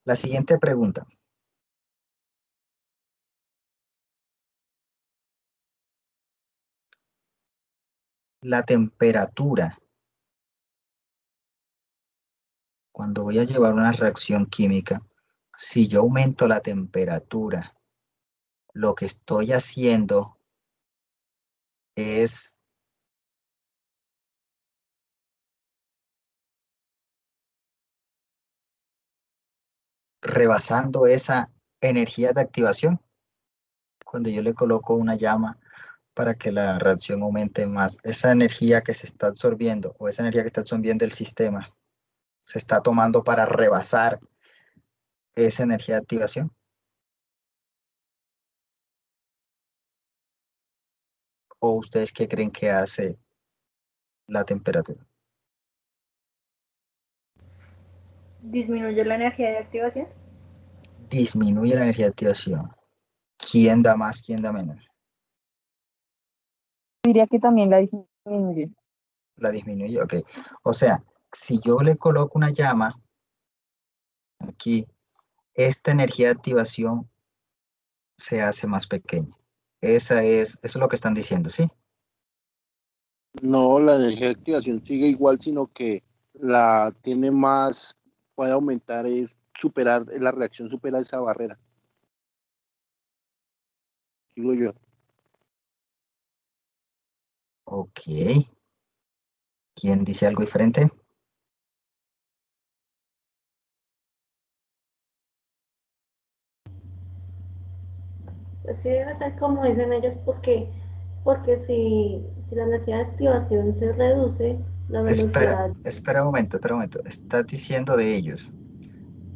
Speaker 1: La siguiente pregunta. La temperatura. Cuando voy a llevar una reacción química, si yo aumento la temperatura, lo que estoy haciendo es rebasando esa energía de activación. Cuando yo le coloco una llama para que la reacción aumente más, esa energía que se está absorbiendo o esa energía que está absorbiendo el sistema se está tomando para rebasar esa energía de activación. ¿O ustedes qué creen que hace la temperatura?
Speaker 5: Disminuye la energía de activación.
Speaker 1: Disminuye la energía de activación. ¿Quién da más, quién da menos?
Speaker 2: Diría que también la disminuye.
Speaker 1: La disminuye, ok. O sea, si yo le coloco una llama aquí, esta energía de activación se hace más pequeña. Eso es lo que están diciendo, ¿sí?
Speaker 3: No, la energía de activación sigue igual, sino que la tiene más, puede aumentar, es superar, la reacción supera esa barrera, digo yo.
Speaker 1: Ok. ¿Quién dice algo diferente?
Speaker 4: Pues sí debe ser como dicen ellos, porque si la energía de activación se reduce, La
Speaker 1: Espera,
Speaker 4: velocidad.
Speaker 1: espera un momento, espera un momento. Estás diciendo de ellos.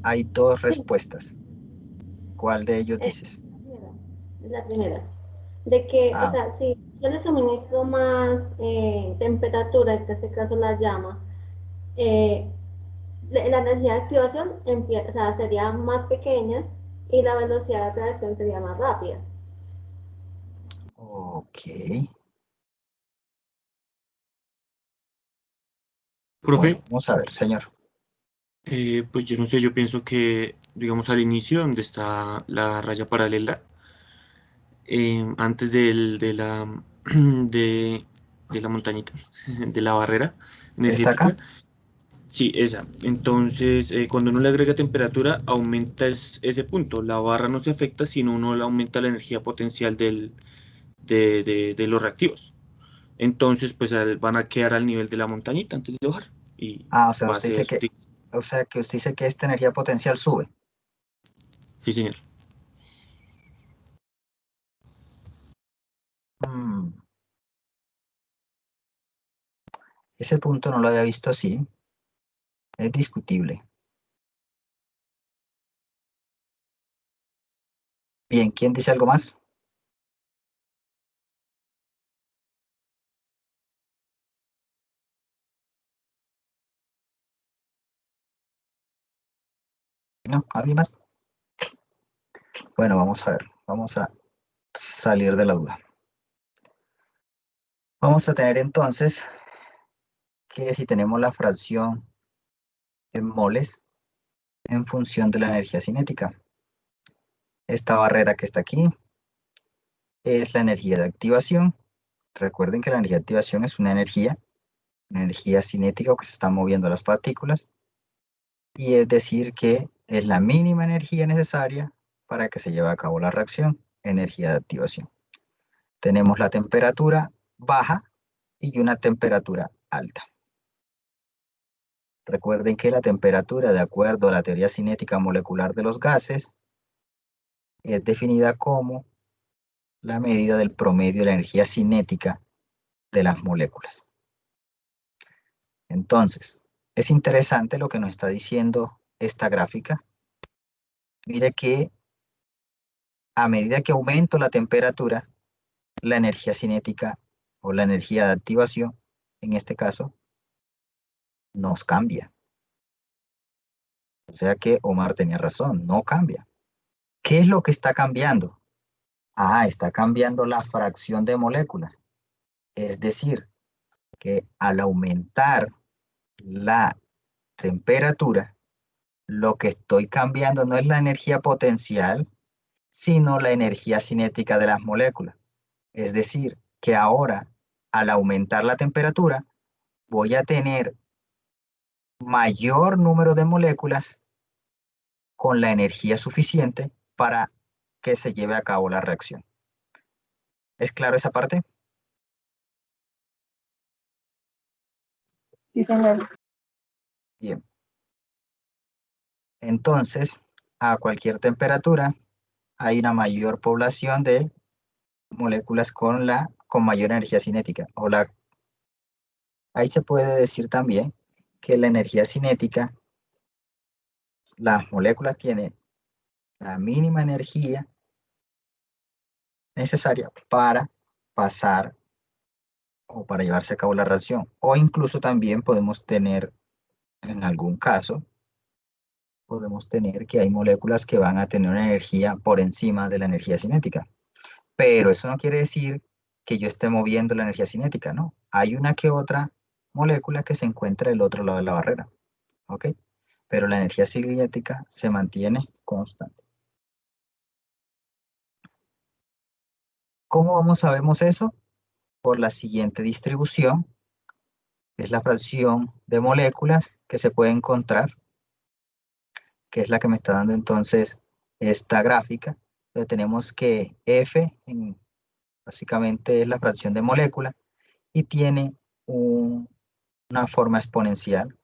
Speaker 1: Hay dos
Speaker 4: Sí,
Speaker 1: respuestas. ¿Cuál de ellos
Speaker 4: es
Speaker 1: dices?
Speaker 4: la primera. Es la primera. De que, o
Speaker 1: Ah,
Speaker 4: sea, si yo le suministro más temperatura, en este caso la llama, eh, la energía de activación o sea, sería más pequeña y la velocidad de reacción sería más rápida.
Speaker 1: ok. Bueno,
Speaker 7: Profe,
Speaker 1: vamos a ver, señor.
Speaker 7: pues yo no sé, yo pienso que, digamos, al inicio, donde está la raya paralela, antes de, de la montañita, de la barrera
Speaker 1: ¿Está acá?
Speaker 7: energética, sí, esa. Entonces, cuando uno le agrega temperatura, aumenta ese punto. La barra no se afecta, sino uno le aumenta la energía potencial de los reactivos. Entonces, pues van a quedar al nivel de la montañita antes de bajar. Y
Speaker 1: Ah, o sea,
Speaker 7: va a ser,
Speaker 1: que usted dice que esta energía potencial sube.
Speaker 7: sí, señor.
Speaker 1: Mm, ese punto no lo había visto así. Es discutible. Bien, ¿quién dice algo más? No, ¿nadie más? Bueno, vamos a ver. Vamos a salir de la duda. Vamos a tener entonces que si tenemos la fracción en moles en función de la energía cinética. Esta barrera que está aquí es la energía de activación. Recuerden que la energía de activación es una energía cinética o que se están moviendo las partículas. Y es decir que es la mínima energía necesaria para que se lleve a cabo la reacción, energía de activación. Tenemos la temperatura baja y una temperatura alta. Recuerden que la temperatura, de acuerdo a la teoría cinética molecular de los gases, es definida como la medida del promedio de la energía cinética de las moléculas. Entonces, es interesante lo que nos está diciendo esta gráfica. Mire que a medida que aumento la temperatura, la energía cinética o la energía de activación, en este caso, nos cambia. O sea que Omar tenía razón, no cambia. ¿Qué es lo que está cambiando? Ah, está cambiando la fracción de moléculas. Es decir, que al aumentar la temperatura, lo que estoy cambiando no es la energía potencial, sino la energía cinética de las moléculas. Es decir, que ahora, al aumentar la temperatura, voy a tener mayor número de moléculas con la energía suficiente para que se lleve a cabo la reacción. ¿Es claro esa parte?
Speaker 2: Sí, señor.
Speaker 1: Bien. Entonces, a cualquier temperatura hay una mayor población de moléculas con mayor energía cinética. Ahí se puede decir también que la energía cinética, las moléculas tienen la mínima energía necesaria para pasar o para llevarse a cabo la reacción. O incluso también podemos tener, en algún caso, podemos tener que hay moléculas que van a tener una energía por encima de la energía cinética. Pero eso no quiere decir que yo esté moviendo la energía cinética, ¿no? Hay una que otra molécula que se encuentra del otro lado de la barrera, ¿ok? Pero la energía cinética se mantiene constante. ¿Cómo sabemos eso? Por la siguiente distribución, que es la fracción de moléculas que se puede encontrar, que es la que me está dando entonces esta gráfica, donde tenemos que F básicamente es la fracción de molécula y tiene una forma exponencial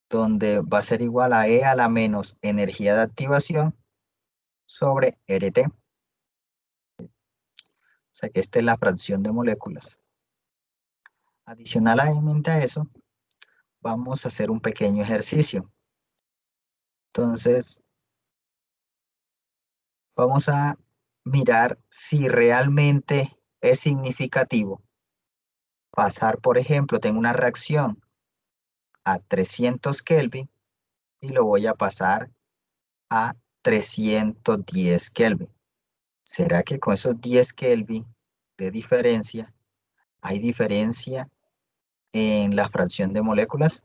Speaker 1: donde va a ser igual a E a la menos energía de activación sobre RT. O sea que esta es la fracción de moléculas. Adicionalmente a eso, vamos a hacer un pequeño ejercicio. Entonces, vamos a mirar si realmente es significativo pasar, por ejemplo, tengo una reacción a 300 Kelvin y lo voy a pasar a 310 Kelvin. ¿Será que con esos 10 Kelvin de diferencia, hay diferencia en la fracción de moléculas?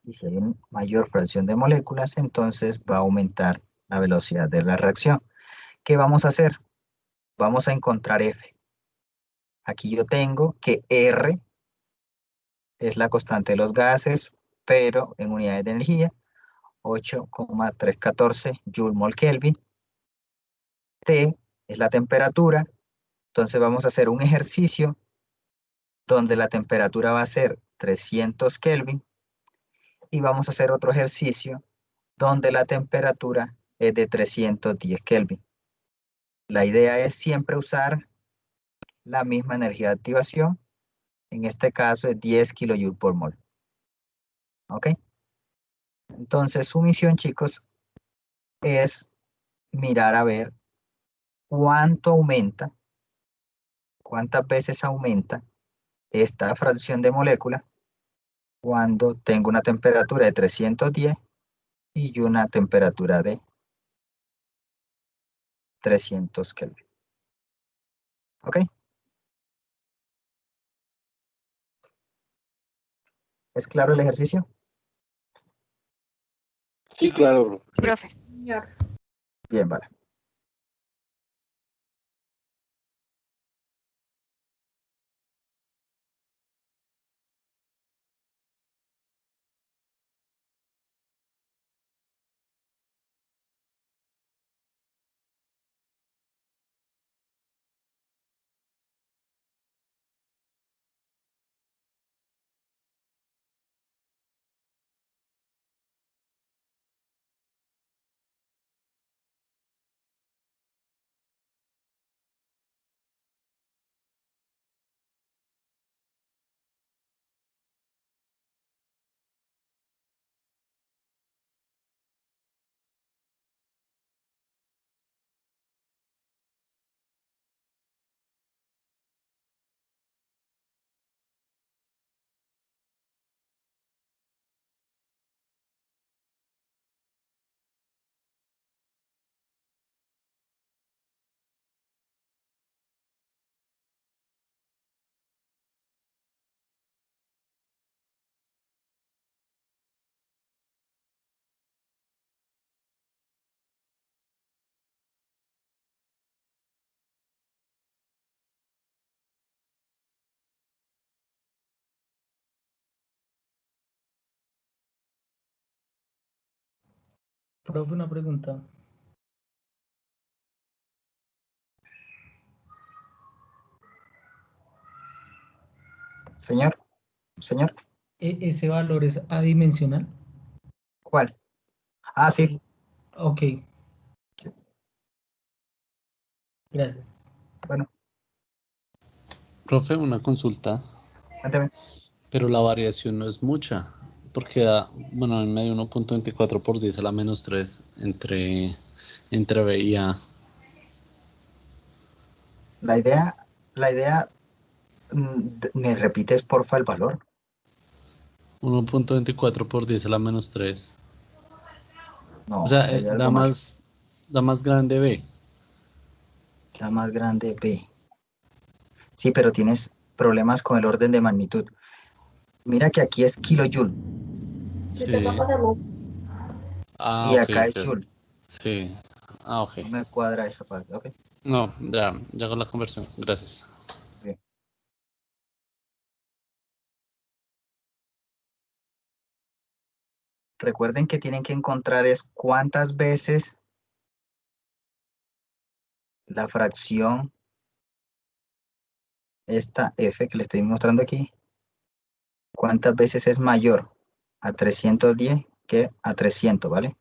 Speaker 1: Y si hay una mayor fracción de moléculas, entonces va a aumentar la velocidad de la reacción. ¿Qué vamos a hacer? Vamos a encontrar F. Aquí yo tengo que R es la constante de los gases, pero en unidades de energía, 8,314 Joule-mol Kelvin. T es la temperatura. Entonces vamos a hacer un ejercicio donde la temperatura va a ser 300 Kelvin y vamos a hacer otro ejercicio donde la temperatura es de 310 Kelvin. La idea es siempre usar la misma energía de activación. En este caso es 10 kJ por mol. ¿Ok? Entonces su misión, chicos, es mirar a ver cuánto aumenta, cuántas veces aumenta esta fracción de molécula cuando tengo una temperatura de 310 y una temperatura de 300 Kelvin. ¿Ok? ¿Es claro el ejercicio?
Speaker 3: Sí, claro.
Speaker 6: Profe.
Speaker 5: Señor.
Speaker 1: Bien, vale.
Speaker 8: Profe, una pregunta.
Speaker 1: Señor, señor,
Speaker 8: ¿Ese valor es adimensional?
Speaker 1: ¿cuál? Ah, sí.
Speaker 8: Ok, gracias.
Speaker 1: Bueno,
Speaker 9: Profe, una consulta,
Speaker 1: cuénteme.
Speaker 9: pero la variación no es mucha, porque da, bueno, en medio 1.24 por 10 a la menos 3 entre B y A.
Speaker 1: La idea, ¿me repites porfa el valor?
Speaker 9: 1.24 por 10 a la menos 3. O
Speaker 1: No,
Speaker 9: sea,
Speaker 1: hay algo mal.
Speaker 9: da más grande B.
Speaker 1: La más grande B. Sí, pero tienes problemas con el orden de magnitud. Mira que aquí es kilojoule
Speaker 4: Ahorita
Speaker 9: Sí.
Speaker 4: pasamos.
Speaker 9: Ah,
Speaker 1: y
Speaker 9: ok,
Speaker 1: acá es
Speaker 9: ok.
Speaker 1: joule.
Speaker 9: Sí. Ah, ok.
Speaker 1: No me cuadra esa parte. Ok,
Speaker 9: No, ya hago la conversión. Gracias.
Speaker 1: bien. Recuerden que tienen que encontrar es cuántas veces la fracción, esta F que le estoy mostrando aquí, cuántas veces es mayor a 310 que a 300, ¿vale?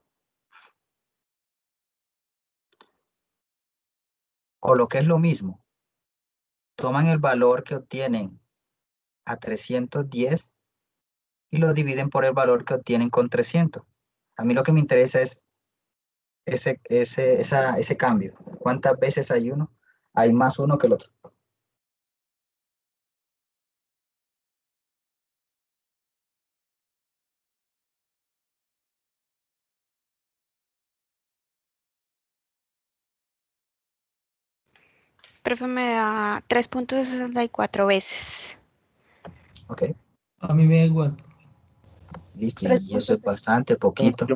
Speaker 1: O lo que es lo mismo, toman el valor que obtienen a 310 y lo dividen por el valor que obtienen con 300. A mí lo que me interesa es ese cambio. ¿Cuántas veces hay uno? Hay más uno que el otro.
Speaker 10: Profe, me da 3.64 veces.
Speaker 1: Ok,
Speaker 8: A mí me da igual.
Speaker 1: listo. Y eso es bastante poquito.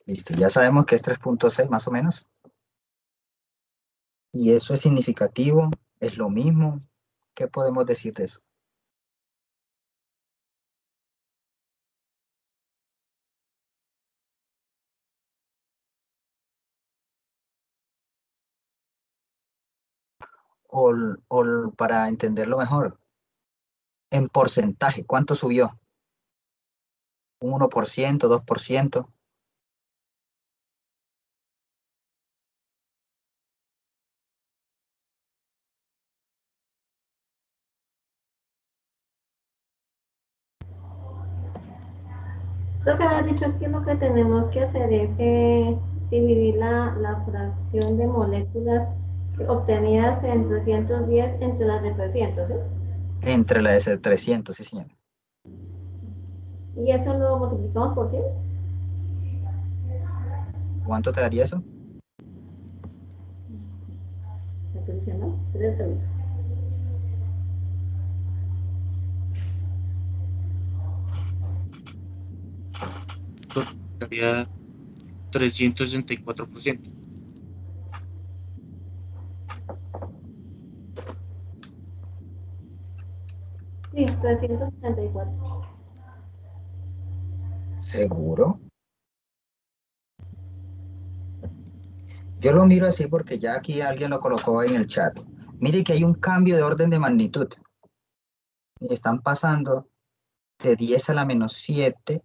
Speaker 1: Listo, ya sabemos que es 3.6 más o menos. Y eso es significativo, es lo mismo. ¿Qué podemos decir de eso? O para entenderlo mejor, en porcentaje, ¿cuánto subió? ¿Un 1%, 2%?
Speaker 4: Lo que me has dicho que lo que tenemos que hacer es dividir la fracción de moléculas obtenidas en 310 entre las de 300, ¿sí?
Speaker 1: Entre la de 300, sí, señor.
Speaker 4: Y eso lo multiplicamos por 100.
Speaker 1: ¿Cuánto te daría eso?
Speaker 4: Atención, ¿no? Tres veces.
Speaker 7: Sería 364%.
Speaker 4: Sí, 374.
Speaker 1: ¿Seguro? Yo lo miro así porque ya aquí alguien lo colocó en el chat. Mire que hay un cambio de orden de magnitud. Están pasando de 10 a la menos 7,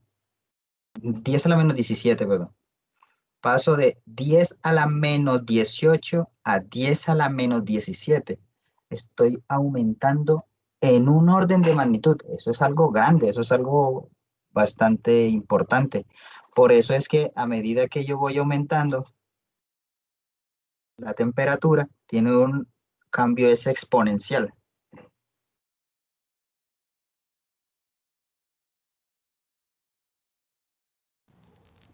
Speaker 1: 10 a la menos 17, perdón. Paso de 10 a la menos 18 a 10 a la menos 17. Estoy aumentando en un orden de magnitud. Eso es algo grande, eso es algo bastante importante. Por eso es que a medida que yo voy aumentando, la temperatura tiene un cambio es exponencial.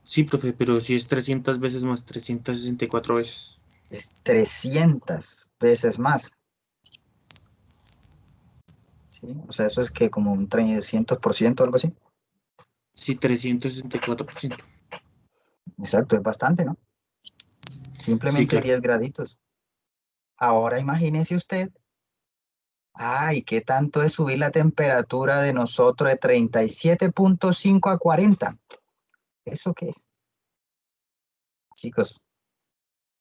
Speaker 7: Sí, profe, pero si es 300 veces más, 364 veces.
Speaker 1: Es 300 veces más. ¿Sí? O sea, eso es que como un 300% o algo así.
Speaker 7: Sí, 364%.
Speaker 1: Exacto, es bastante, ¿no?
Speaker 7: Sí,
Speaker 1: Simplemente
Speaker 7: claro.
Speaker 1: 10 graditos. Ahora imagínese usted, ay, ¿qué tanto es subir la temperatura de nosotros de 37.5 a 40? ¿Eso qué es? Chicos,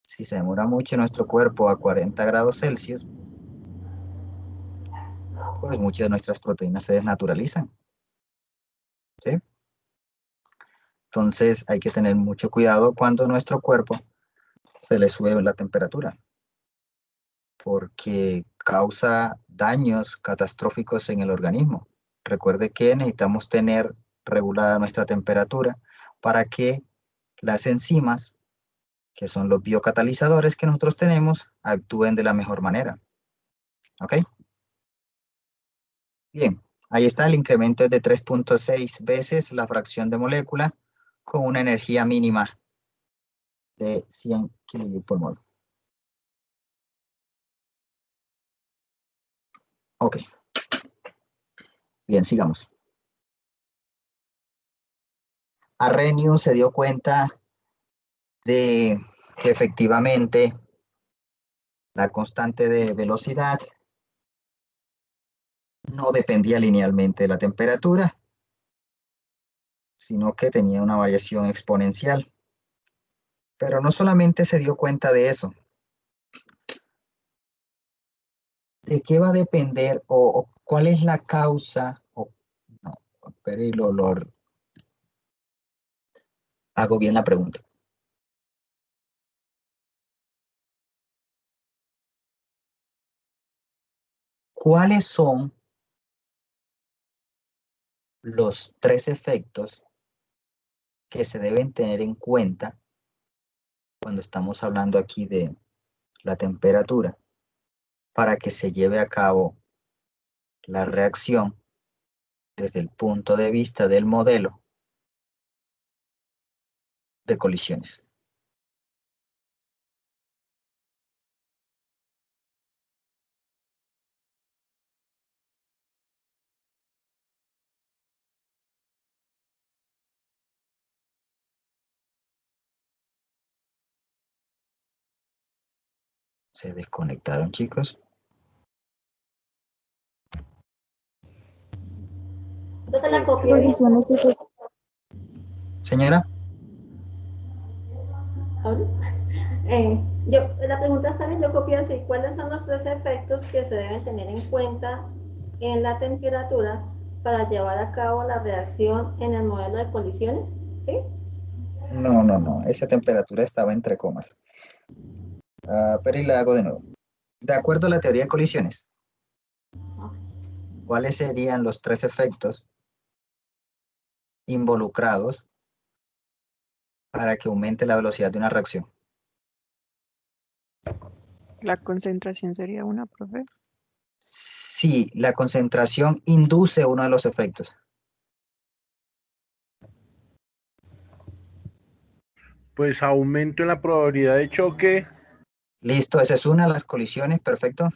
Speaker 1: si se demora mucho nuestro cuerpo a 40 grados Celsius, pues muchas de nuestras proteínas se desnaturalizan, ¿sí? Entonces hay que tener mucho cuidado cuando nuestro cuerpo se le sube la temperatura, porque causa daños catastróficos en el organismo. Recuerde que necesitamos tener regulada nuestra temperatura para que las enzimas, que son los biocatalizadores que nosotros tenemos, actúen de la mejor manera. ¿Ok? Bien, ahí está, el incremento es de 3.6 veces la fracción de molécula con una energía mínima de 100 kJ por mol. Ok, bien, sigamos. Arrhenius se dio cuenta de que efectivamente la constante de velocidad no dependía linealmente de la temperatura, sino que tenía una variación exponencial. Pero no solamente se dio cuenta de eso. ¿De qué va a depender o cuál es la causa? No, pero hago bien la pregunta. ¿Cuáles son los 3 efectos que se deben tener en cuenta cuando estamos hablando aquí de la temperatura para que se lleve a cabo la reacción desde el punto de vista del modelo de colisiones? ¿Se desconectaron, chicos?
Speaker 4: Entonces la copié.
Speaker 2: Colisiones
Speaker 1: Señora,
Speaker 4: ¿Ahora? La pregunta está bien, yo copié así. ¿Cuáles son los 3 efectos que se deben tener en cuenta en la temperatura para llevar a cabo la reacción en el modelo de colisiones? ¿Sí?
Speaker 1: no, esa temperatura estaba entre comas. Pero y la hago de nuevo. De acuerdo a la teoría de colisiones, ¿cuáles serían los 3 efectos involucrados para que aumente la velocidad de una reacción?
Speaker 6: La concentración sería una, profe.
Speaker 1: Sí, la concentración induce uno de los efectos.
Speaker 3: Pues aumento en la probabilidad de choque.
Speaker 1: Listo, esa es una de las colisiones, perfecto.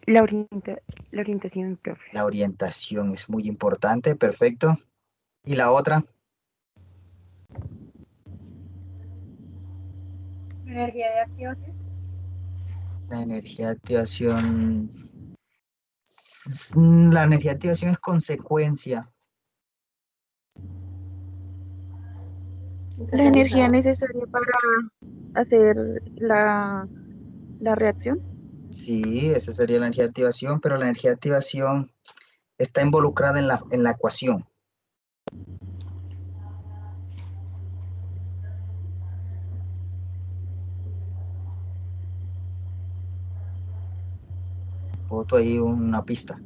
Speaker 10: La orientación, profe.
Speaker 1: La orientación es muy importante, perfecto. ¿Y la otra?
Speaker 5: Energía de activación.
Speaker 1: La energía de activación. La energía de activación es consecuencia.
Speaker 2: la energía necesaria para hacer la reacción.
Speaker 1: Sí, esa sería la energía de activación, pero la energía de activación está involucrada en la ecuación. Boto ahí una pista.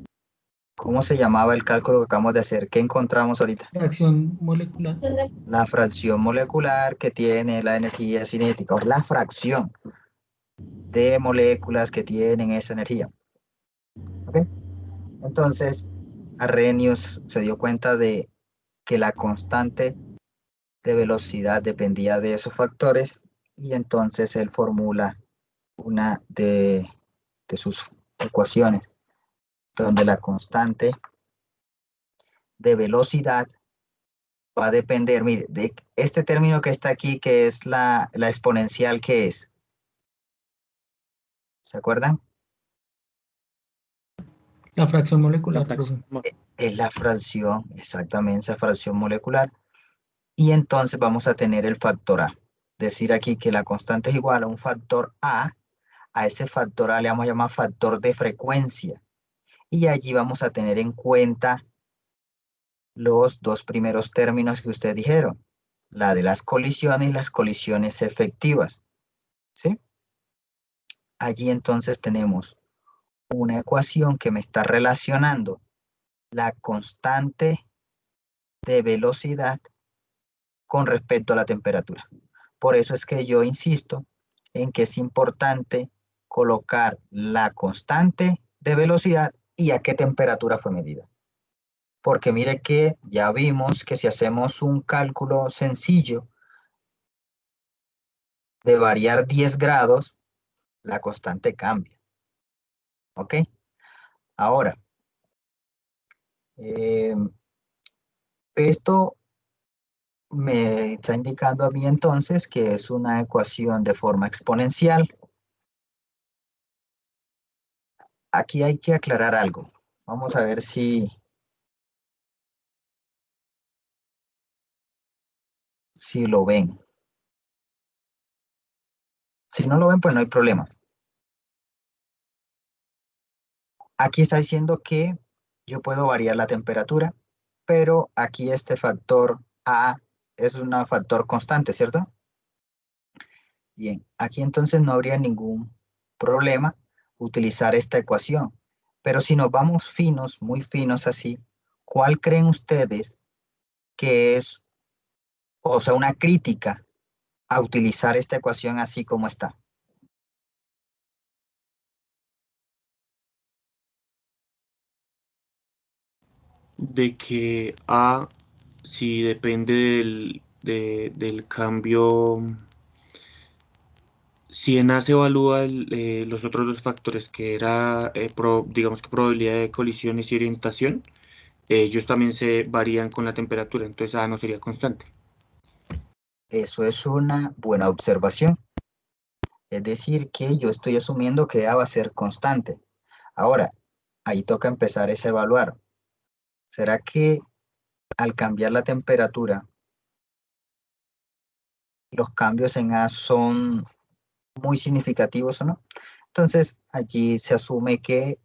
Speaker 1: ¿Cómo se llamaba el cálculo que acabamos de hacer? ¿Qué encontramos ahorita?
Speaker 8: Reacción molecular.
Speaker 1: La fracción molecular que tiene la energía cinética, o la fracción de moléculas que tienen esa energía. ¿Ok? Entonces, Arrhenius se dio cuenta de que la constante de velocidad dependía de esos factores y entonces él formula una de sus ecuaciones donde la constante de velocidad va a depender, mire, de este término que está aquí, que es la exponencial, ¿qué es? ¿Se acuerdan?
Speaker 8: La fracción molecular,
Speaker 7: La fracción.
Speaker 8: profe.
Speaker 1: Es la fracción, exactamente, esa fracción molecular. Y entonces vamos a tener el factor A. Decir aquí que la constante es igual a un factor A ese factor A le vamos a llamar factor de frecuencia. Y allí vamos a tener en cuenta los 2 primeros términos que ustedes dijeron, la de las colisiones y las colisiones efectivas. ¿Sí? Allí entonces tenemos una ecuación que me está relacionando la constante de velocidad con respecto a la temperatura. Por eso es que yo insisto en que es importante colocar la constante de velocidad y a qué temperatura fue medida. Porque mire que ya vimos que si hacemos un cálculo sencillo de variar 10 grados, la constante cambia. ¿Ok? Ahora, esto me está indicando a mí entonces que es una ecuación de forma exponencial. Aquí hay que aclarar algo. Vamos a ver si lo ven. Si no lo ven, pues no hay problema. Aquí está diciendo que yo puedo variar la temperatura, pero aquí este factor A es un factor constante, ¿cierto? Bien, aquí entonces no habría ningún problema utilizar esta ecuación. Pero si nos vamos finos, muy finos así, ¿cuál creen ustedes que es, o sea, una crítica a utilizar esta ecuación así como está?
Speaker 7: De que A, si depende del cambio, si en A se evalúa los otros dos factores, que era, digamos que probabilidad de colisiones y orientación, ellos también se varían con la temperatura, entonces A no sería constante.
Speaker 1: Eso es una buena observación. Es decir, que yo estoy asumiendo que A va a ser constante. Ahora, ahí toca empezar a evaluar. ¿Será que al cambiar la temperatura, los cambios en A son muy significativos o no? Entonces, allí se asume que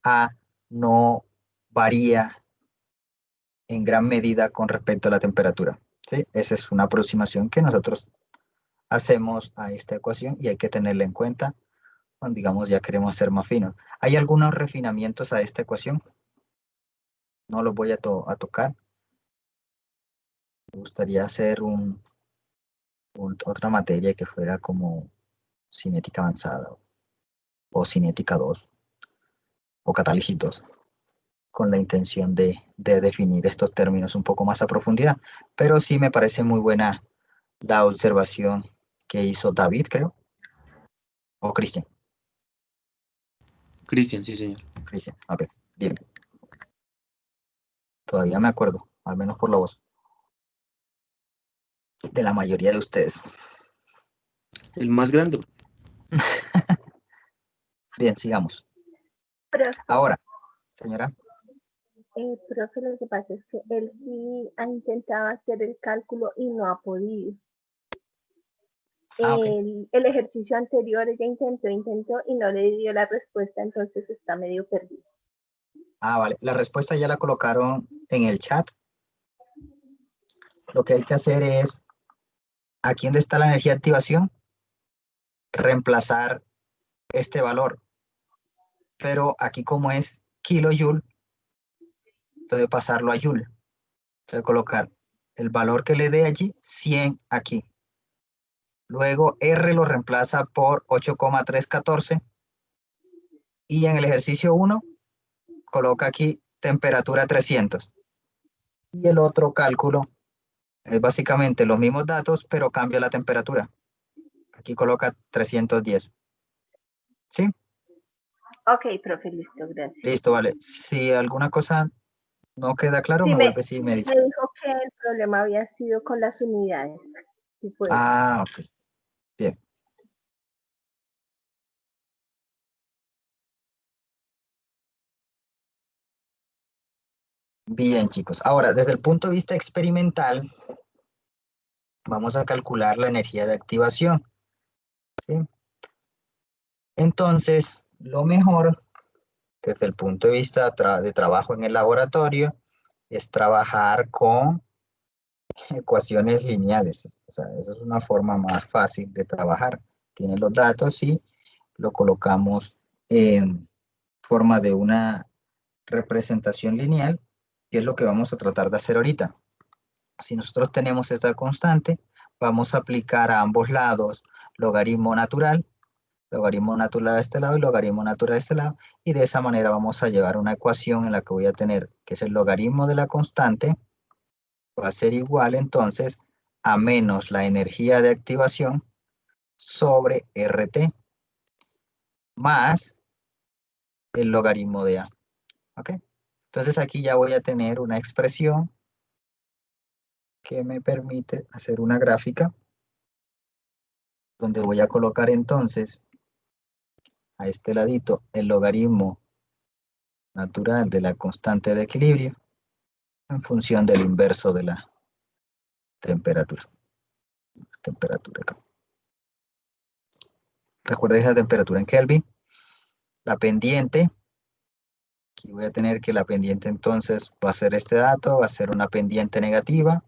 Speaker 1: A no varía en gran medida con respecto a la temperatura. ¿Sí? Esa es una aproximación que nosotros hacemos a esta ecuación y hay que tenerla en cuenta cuando, digamos, ya queremos ser más finos. ¿Hay algunos refinamientos a esta ecuación? No los voy a tocar. Me gustaría hacer otra materia que fuera como cinética avanzada o cinética 2 o catálisis 2, con la intención de definir estos términos un poco más a profundidad. Pero sí me parece muy buena la observación que hizo David, creo, o Cristian.
Speaker 7: Cristian, sí, señor.
Speaker 1: Cristian, ok, bien. Todavía me acuerdo, al menos por la voz, de la mayoría de ustedes.
Speaker 7: El más grande.
Speaker 1: Bien, sigamos.
Speaker 5: Profe,
Speaker 1: Ahora, señora.
Speaker 5: profe, lo que pasa es que él sí ha intentado hacer el cálculo y no ha podido.
Speaker 1: Okay.
Speaker 5: El ejercicio anterior ella intentó y no le dio la respuesta, entonces está medio perdido.
Speaker 1: Vale. La respuesta ya la colocaron en el chat. Lo que hay que hacer es, aquí donde está la energía de activación, reemplazar este valor. Pero aquí como es kilojoule, entonces pasarlo a joule. Entonces colocar el valor que le dé allí, 100 aquí. Luego R lo reemplaza por 8,314. Y en el ejercicio 1, coloca aquí temperatura 300. Y el otro cálculo es básicamente los mismos datos, pero cambia la temperatura. Aquí coloca 310. ¿Sí?
Speaker 5: Ok, profe, listo, gracias.
Speaker 1: Listo, vale. Si alguna cosa no queda claro,
Speaker 5: Sí,
Speaker 1: me vuelves y me
Speaker 5: me
Speaker 1: dices.
Speaker 5: dijo que el problema había sido con las unidades. Sí, pues.
Speaker 1: Ok. Bien. Bien, chicos. Ahora, desde el punto de vista experimental, vamos a calcular la energía de activación. ¿Sí? Entonces, lo mejor, desde el punto de vista de trabajo en el laboratorio, es trabajar con ecuaciones lineales. O sea, esa es una forma más fácil de trabajar. Tienen los datos y lo colocamos en forma de una representación lineal, que es lo que vamos a tratar de hacer ahorita. Si nosotros tenemos esta constante, vamos a aplicar a ambos lados logaritmo natural a este lado y logaritmo natural a este lado, y de esa manera vamos a llevar una ecuación en la que voy a tener, que es el logaritmo de la constante, va a ser igual entonces a menos la energía de activación sobre RT más el logaritmo de A. ¿Ok? Entonces aquí ya voy a tener una expresión que me permite hacer una gráfica donde voy a colocar entonces a este ladito el logaritmo natural de la constante de equilibrio en función del inverso de la temperatura. Acá. Recuerda esa temperatura en Kelvin. La pendiente, aquí voy a tener que la pendiente entonces va a ser este dato, va a ser una pendiente negativa.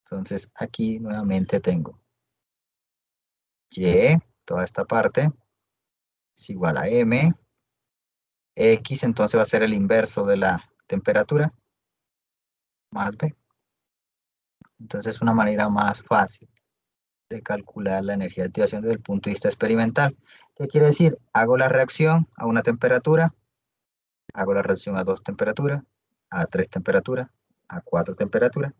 Speaker 1: Entonces aquí nuevamente tengo Y, toda esta parte, es igual a M. X entonces va a ser el inverso de la temperatura, más B. Entonces es una manera más fácil de calcular la energía de activación desde el punto de vista experimental. ¿Qué quiere decir? Hago la reacción a una temperatura, hago la reacción a 2 temperaturas, a 3 temperaturas, a 4 temperaturas.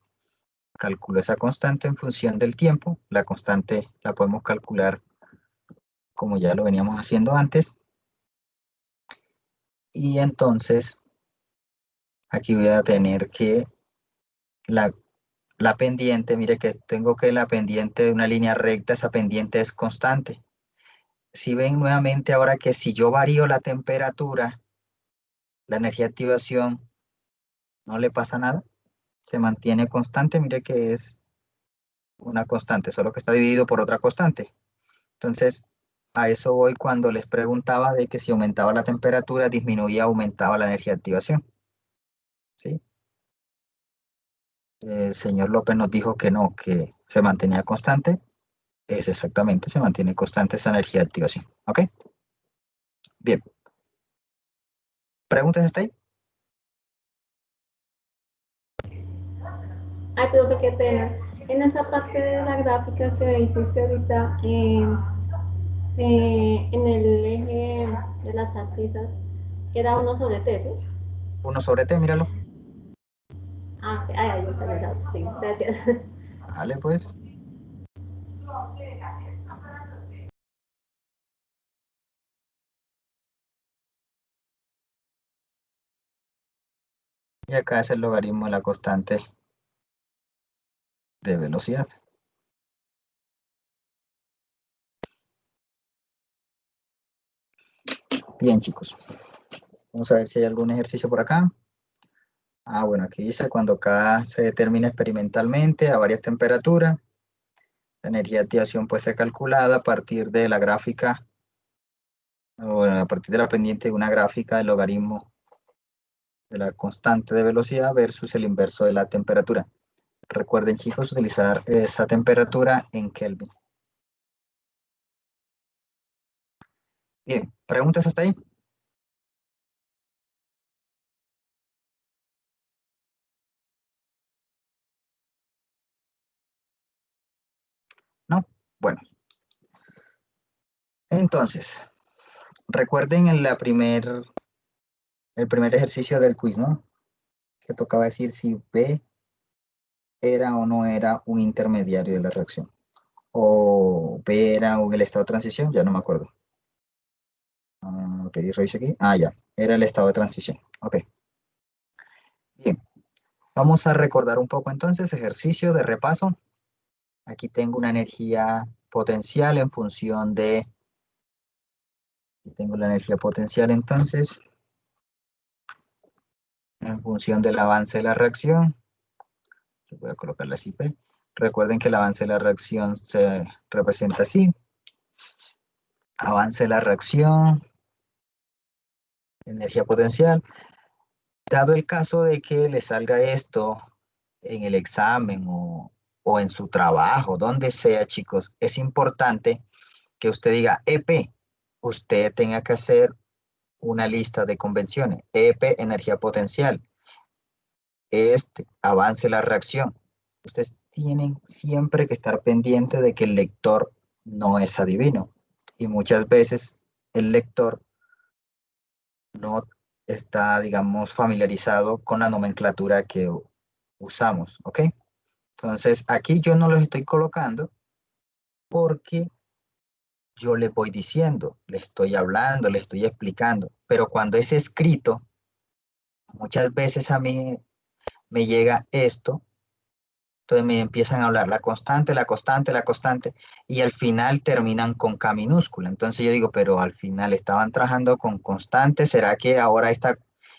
Speaker 1: Calculo esa constante en función del tiempo. La constante la podemos calcular como ya lo veníamos haciendo antes. Y entonces, aquí voy a tener que la pendiente, mire que tengo que la pendiente de una línea recta, esa pendiente es constante. Si ven nuevamente ahora que si yo varío la temperatura, la energía de activación no le pasa nada, se mantiene constante, mire que es una constante, solo que está dividido por otra constante. Entonces, a eso voy cuando les preguntaba de que si aumentaba la temperatura, disminuía, aumentaba la energía de activación. ¿Sí? El señor López nos dijo que no, que se mantenía constante. Es exactamente, se mantiene constante esa energía de activación. ¿Ok? Bien. ¿Preguntas hasta ahí?
Speaker 4: Ay, profe, qué pena. En esa parte de la gráfica que hiciste ahorita, en el eje de las abscisas, era 1/t, ¿sí?
Speaker 1: 1 sobre T, míralo.
Speaker 4: Ah, ok. Ay, ahí está, ¿verdad? Sí, gracias.
Speaker 1: Vale, pues. Y acá es el logaritmo de la constante de velocidad. Bien, chicos. Vamos a ver si hay algún ejercicio por acá. Ah, bueno, aquí dice cuando acá se determina experimentalmente a varias temperaturas, la energía de activación puede ser calculada a partir de la gráfica, o a partir de la pendiente de una gráfica del logaritmo de la constante de velocidad versus el inverso de la temperatura. Recuerden, chicos, utilizar esa temperatura en Kelvin. Bien, ¿preguntas hasta ahí? ¿No? Bueno. Entonces, recuerden en el primer ejercicio del quiz, ¿no? Que tocaba decir si B era o no era un intermediario de la reacción. O B era el estado de transición, ya no me acuerdo. Pedí revise aquí. Ah, ya, era el estado de transición. Ok. Bien, vamos a recordar un poco entonces, ejercicio de repaso. Aquí tengo una energía potencial en función de... Tengo la energía potencial entonces, en función del avance de la reacción. Voy a colocar la IP. Recuerden que el avance de la reacción se representa así. Avance de la reacción, energía potencial. Dado el caso de que le salga esto en el examen o en su trabajo, donde sea, chicos, es importante que usted diga EP. Usted tenga que hacer una lista de convenciones. EP, energía potencial. Avance la reacción. Ustedes tienen siempre que estar pendiente de que el lector no es adivino. Y muchas veces el lector no está, digamos, familiarizado con la nomenclatura que usamos, ¿ok? Entonces, aquí yo no los estoy colocando porque yo les voy diciendo, le estoy hablando, le estoy explicando, pero cuando es escrito, muchas veces a mí me llega esto, entonces me empiezan a hablar la constante, la constante, la constante, y al final terminan con K minúscula. Entonces yo digo, pero al final estaban trabajando con constante, ¿será que ahora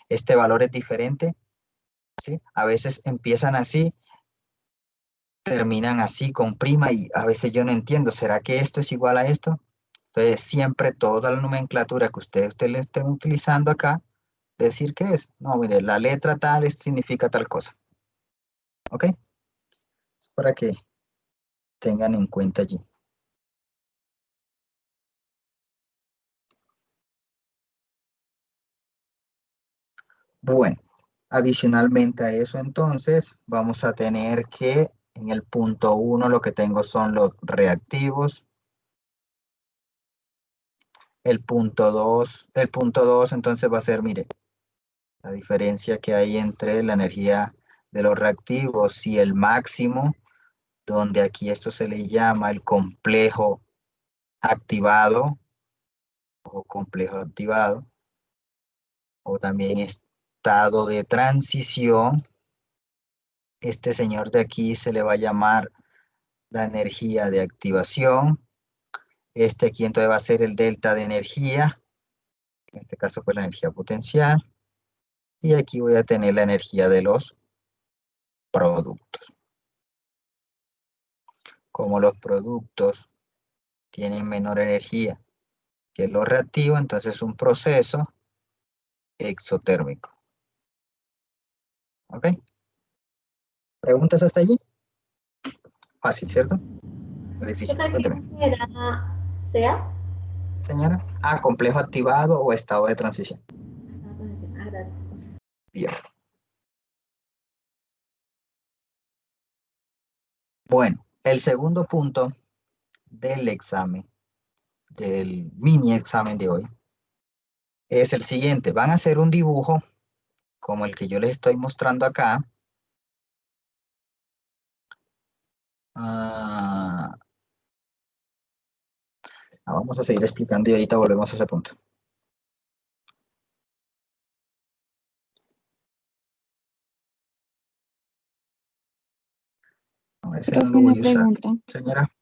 Speaker 1: este valor es diferente? ¿Sí? A veces empiezan así, terminan así con prima, y a veces yo no entiendo, ¿será que esto es igual a esto? Entonces siempre toda la nomenclatura que ustedes le estén utilizando acá, decir qué es. No, mire, la letra tal significa tal cosa. ¿Ok? Es para que tengan en cuenta allí. Bueno, adicionalmente a eso entonces vamos a tener que en el punto 1 lo que tengo son los reactivos. El punto 2 entonces va a ser, mire, la diferencia que hay entre la energía de los reactivos y el máximo, donde aquí esto se le llama el complejo activado o complejo activado, o también estado de transición. Este señor de aquí se le va a llamar la energía de activación. Este aquí entonces va a ser el delta de energía, en este caso pues la energía potencial. Y aquí voy a tener la energía de los productos. Como los productos tienen menor energía que los reactivos, entonces es un proceso exotérmico. ¿Ok? ¿Preguntas hasta allí? Fácil, ¿cierto? ¿Es
Speaker 4: ¿Qué
Speaker 1: difícil?
Speaker 4: tal que
Speaker 1: Cuénteme.
Speaker 4: era sea?
Speaker 1: Señora. Ah, complejo activado o estado de transición.
Speaker 4: Ah, gracias.
Speaker 1: Bien. Bueno, el segundo punto del examen, del mini examen de hoy, es el siguiente. Van a hacer un dibujo como el que yo les estoy mostrando acá. Vamos a seguir explicando y ahorita volvemos a ese punto. Ese no
Speaker 2: Profe,
Speaker 1: lo
Speaker 2: una
Speaker 1: voy a usar.
Speaker 2: pregunta.
Speaker 1: Señora,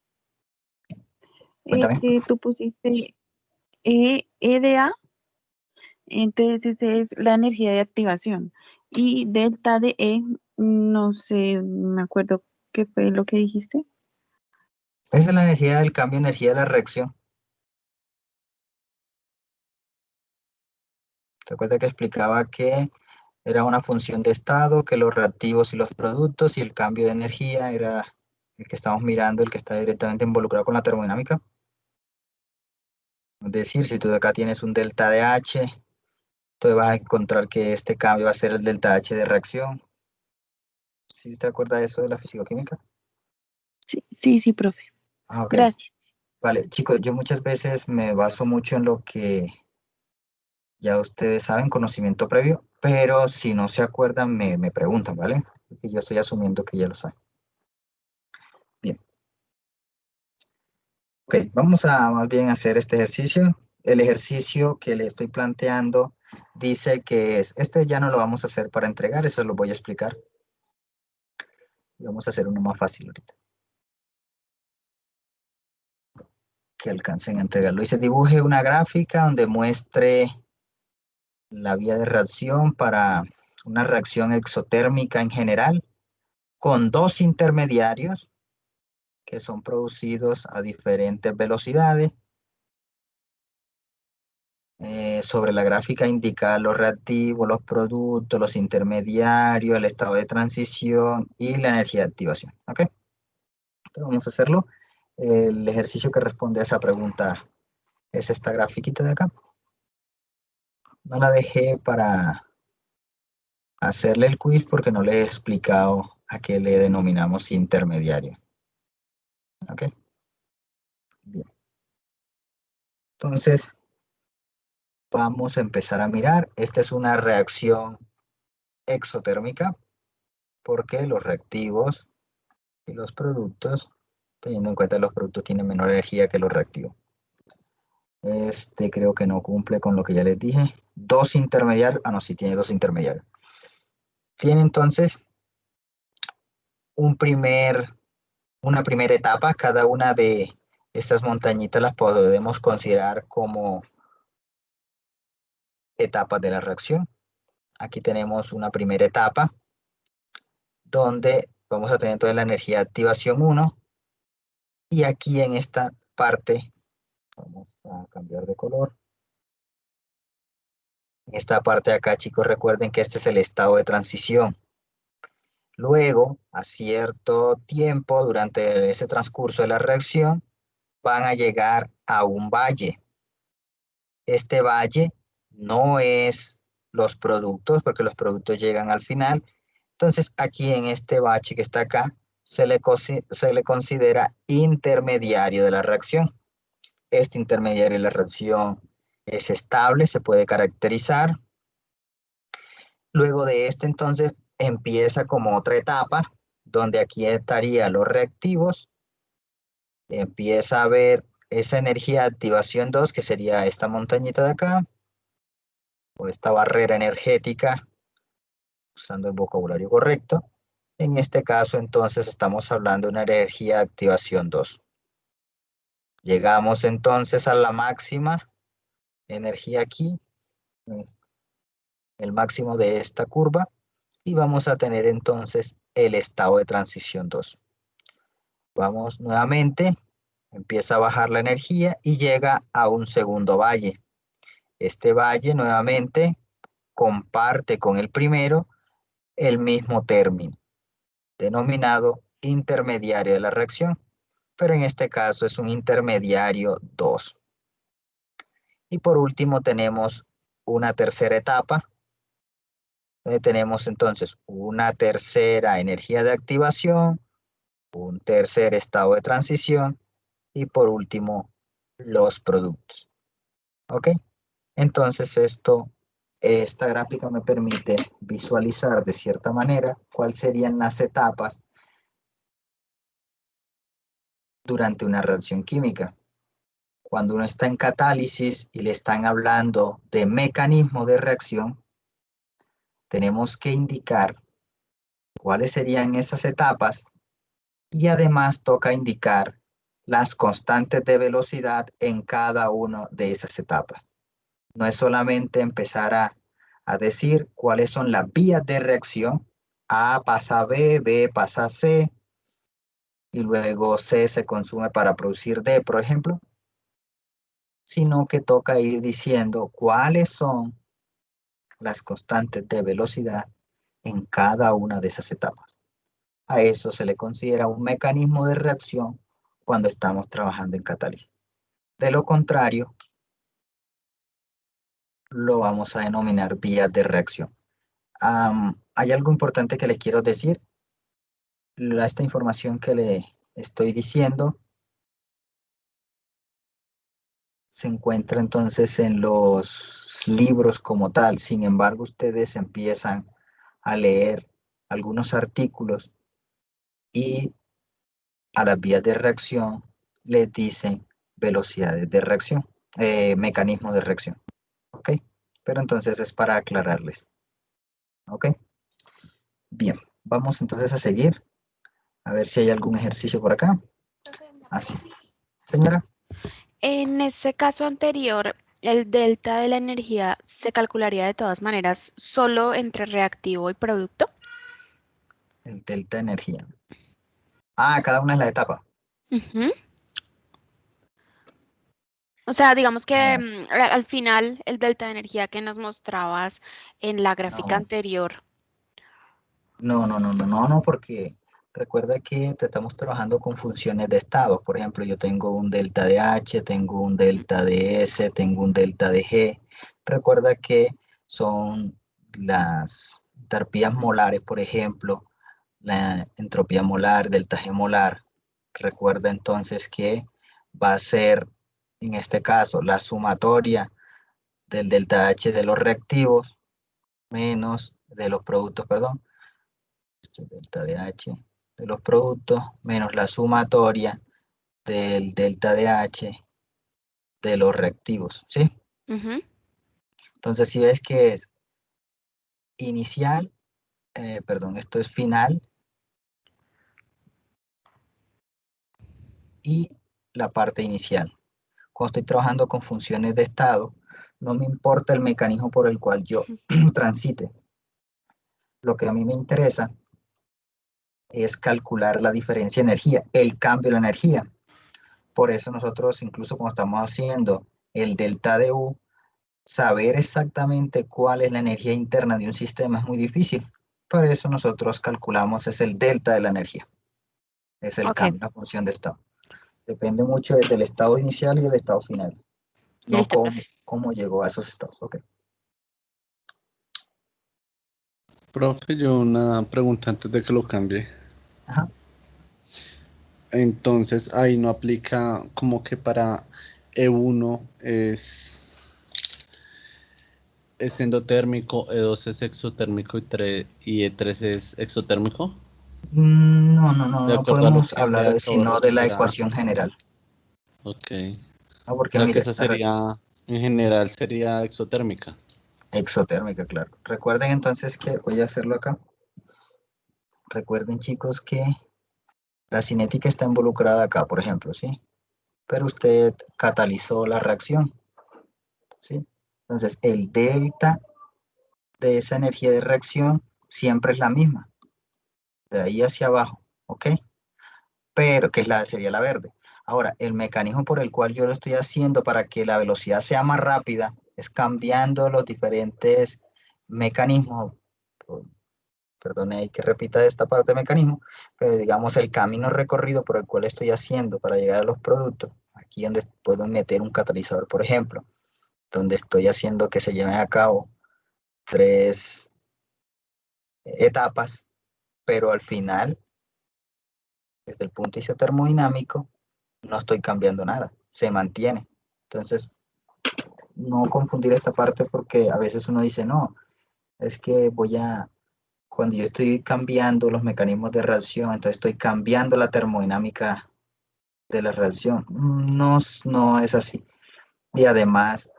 Speaker 1: cuéntame.
Speaker 2: Tú pusiste EDA, entonces esa es la energía de activación. Y delta de E, no sé, me acuerdo qué fue lo que dijiste.
Speaker 1: Esa es la energía del cambio de energía de la reacción. ¿Te acuerdas que explicaba que era una función de estado, que los reactivos y los productos y el cambio de energía era el que estamos mirando, el que está directamente involucrado con la termodinámica? Es decir, si tú de acá tienes un delta de H, entonces vas a encontrar que este cambio va a ser el delta H de reacción. ¿Sí te acuerdas de eso de la fisicoquímica?
Speaker 2: Sí, profe.
Speaker 1: Ah, ok.
Speaker 2: Gracias.
Speaker 1: Vale, chicos, yo muchas veces me baso mucho en lo que ya ustedes saben, conocimiento previo, pero si no se acuerdan, me preguntan, ¿vale? Porque yo estoy asumiendo que ya lo saben. Bien. Ok, vamos a más bien hacer este ejercicio. El ejercicio que le estoy planteando dice que este ya no lo vamos a hacer para entregar, eso lo voy a explicar. Vamos a hacer uno más fácil ahorita. Que alcancen a entregarlo. Y se dibuje una gráfica donde muestre la vía de reacción para una reacción exotérmica en general con dos intermediarios que son producidos a diferentes velocidades. Sobre la gráfica indica los reactivos, los productos, los intermediarios, el estado de transición y la energía de activación. ¿Ok? Entonces vamos a hacerlo. El ejercicio que responde a esa pregunta es esta grafiquita de acá. No la dejé para hacerle el quiz porque no le he explicado a qué le denominamos intermediario. ¿Ok? Bien. Entonces, vamos a empezar a mirar. Esta es una reacción exotérmica porque los reactivos y los productos, teniendo en cuenta que los productos tienen menor energía que los reactivos. Este creo que no cumple con lo que ya les dije. Dos intermediarios, no, sí tiene dos intermediarios. Tiene entonces una primera etapa. Cada una de estas montañitas las podemos considerar como etapas de la reacción. Aquí tenemos una primera etapa donde vamos a tener entonces la energía de activación 1 y aquí en esta parte vamos a cambiar de color. En esta parte de acá, chicos, recuerden que este es el estado de transición. Luego, a cierto tiempo, durante ese transcurso de la reacción, van a llegar a un valle. Este valle no es los productos, porque los productos llegan al final. Entonces, aquí en este bache que está acá, se le considera intermediario de la reacción. Este intermediario de la reacción es estable, se puede caracterizar. Luego de este, entonces, empieza como otra etapa, donde aquí estarían los reactivos. Empieza a ver esa energía de activación 2, que sería esta montañita de acá, o esta barrera energética, usando el vocabulario correcto. En este caso, entonces, estamos hablando de una energía de activación 2. Llegamos entonces a la máxima energía aquí, el máximo de esta curva, y vamos a tener entonces el estado de transición 2. Vamos nuevamente, empieza a bajar la energía y llega a un segundo valle. Este valle nuevamente comparte con el primero el mismo término, denominado intermediario de la reacción, pero en este caso es un intermediario 2. Y por último tenemos una tercera etapa, donde tenemos entonces una tercera energía de activación, un tercer estado de transición y por último los productos. ¿Ok? Entonces esta gráfica me permite visualizar de cierta manera cuáles serían las etapas durante una reacción química. Cuando uno está en catálisis y le están hablando de mecanismo de reacción, tenemos que indicar cuáles serían esas etapas y además toca indicar las constantes de velocidad en cada una de esas etapas. No es solamente empezar a decir cuáles son las vías de reacción. A pasa a B, B pasa a C, y luego C se consume para producir D, por ejemplo, sino que toca ir diciendo cuáles son las constantes de velocidad en cada una de esas etapas. A eso se le considera un mecanismo de reacción cuando estamos trabajando en catálisis. De lo contrario, lo vamos a denominar vías de reacción. Hay algo importante que les quiero decir. Esta información que le estoy diciendo se encuentra entonces en los libros como tal. Sin embargo, ustedes empiezan a leer algunos artículos y a las vías de reacción les dicen velocidades de reacción, mecanismo de reacción. ¿Ok? Pero entonces es para aclararles. ¿Ok? Bien, vamos entonces a seguir. A ver si hay algún ejercicio por acá. Así. Señora.
Speaker 11: En ese caso anterior, el delta de la energía se calcularía de todas maneras solo entre reactivo y producto.
Speaker 1: El delta de energía. Cada una es la etapa.
Speaker 11: O sea, digamos que al final el delta de energía que nos mostrabas en la gráfica anterior.
Speaker 1: No, porque recuerda que estamos trabajando con funciones de estado. Por ejemplo, yo tengo un delta de H, tengo un delta de S, tengo un delta de G. Recuerda que son las entalpías molares, por ejemplo, la entropía molar, delta G molar. Recuerda entonces que va a ser, en este caso, la sumatoria del delta H de los reactivos menos de los productos, perdón. Delta de H de los productos menos la sumatoria del delta de H de los reactivos, ¿sí? Entonces, si ves que es inicial, esto es final y la parte inicial. Cuando estoy trabajando con funciones de estado, no me importa el mecanismo por el cual yo transite. Lo que a mí me interesa es calcular la diferencia de energía, el cambio de la energía. Por eso nosotros, incluso cuando estamos haciendo el delta de U, saber exactamente cuál es la energía interna de un sistema es muy difícil. Por eso nosotros calculamos es el delta de la energía. Es el cambio, la función de estado. Depende mucho del estado inicial y del estado final. No cómo llegó a esos estados. Ok.
Speaker 9: Profe, yo una pregunta antes de que lo cambie.
Speaker 1: Ajá.
Speaker 9: Entonces, ahí no aplica como que para E1 es endotérmico, E2 es exotérmico y E3 es exotérmico, de
Speaker 1: No
Speaker 9: acuerdo a lo
Speaker 1: podemos
Speaker 9: que me
Speaker 1: hablar
Speaker 9: acabo de
Speaker 1: sino de la
Speaker 9: responder
Speaker 1: ecuación
Speaker 9: antes.
Speaker 1: general.
Speaker 9: Ok.
Speaker 1: ¿No?
Speaker 9: O
Speaker 1: Porque
Speaker 9: sea que
Speaker 1: mire,
Speaker 9: esa sería, en general, sería exotérmica.
Speaker 1: exotérmica, claro. Recuerden entonces que, voy a hacerlo acá. Recuerden, chicos, que la cinética está involucrada acá, por ejemplo, ¿sí? Pero usted catalizó la reacción, ¿sí? Entonces, el delta de esa energía de reacción siempre es la misma, de ahí hacia abajo, ¿ok? Pero, que es sería la verde. Ahora, el mecanismo por el cual yo lo estoy haciendo para que la velocidad sea más rápida es cambiando los diferentes mecanismos. Perdone ahí que repita esta parte del mecanismo, pero digamos el camino recorrido por el cual estoy haciendo para llegar a los productos, aquí donde puedo meter un catalizador, por ejemplo, donde estoy haciendo que se lleven a cabo 3 etapas, pero al final, desde el punto de vista termodinámico, no estoy cambiando nada, se mantiene. Entonces, no confundir esta parte porque a veces uno dice, no, es que cuando yo estoy cambiando los mecanismos de reacción, entonces estoy cambiando la termodinámica de la reacción. No, no es así. Y además,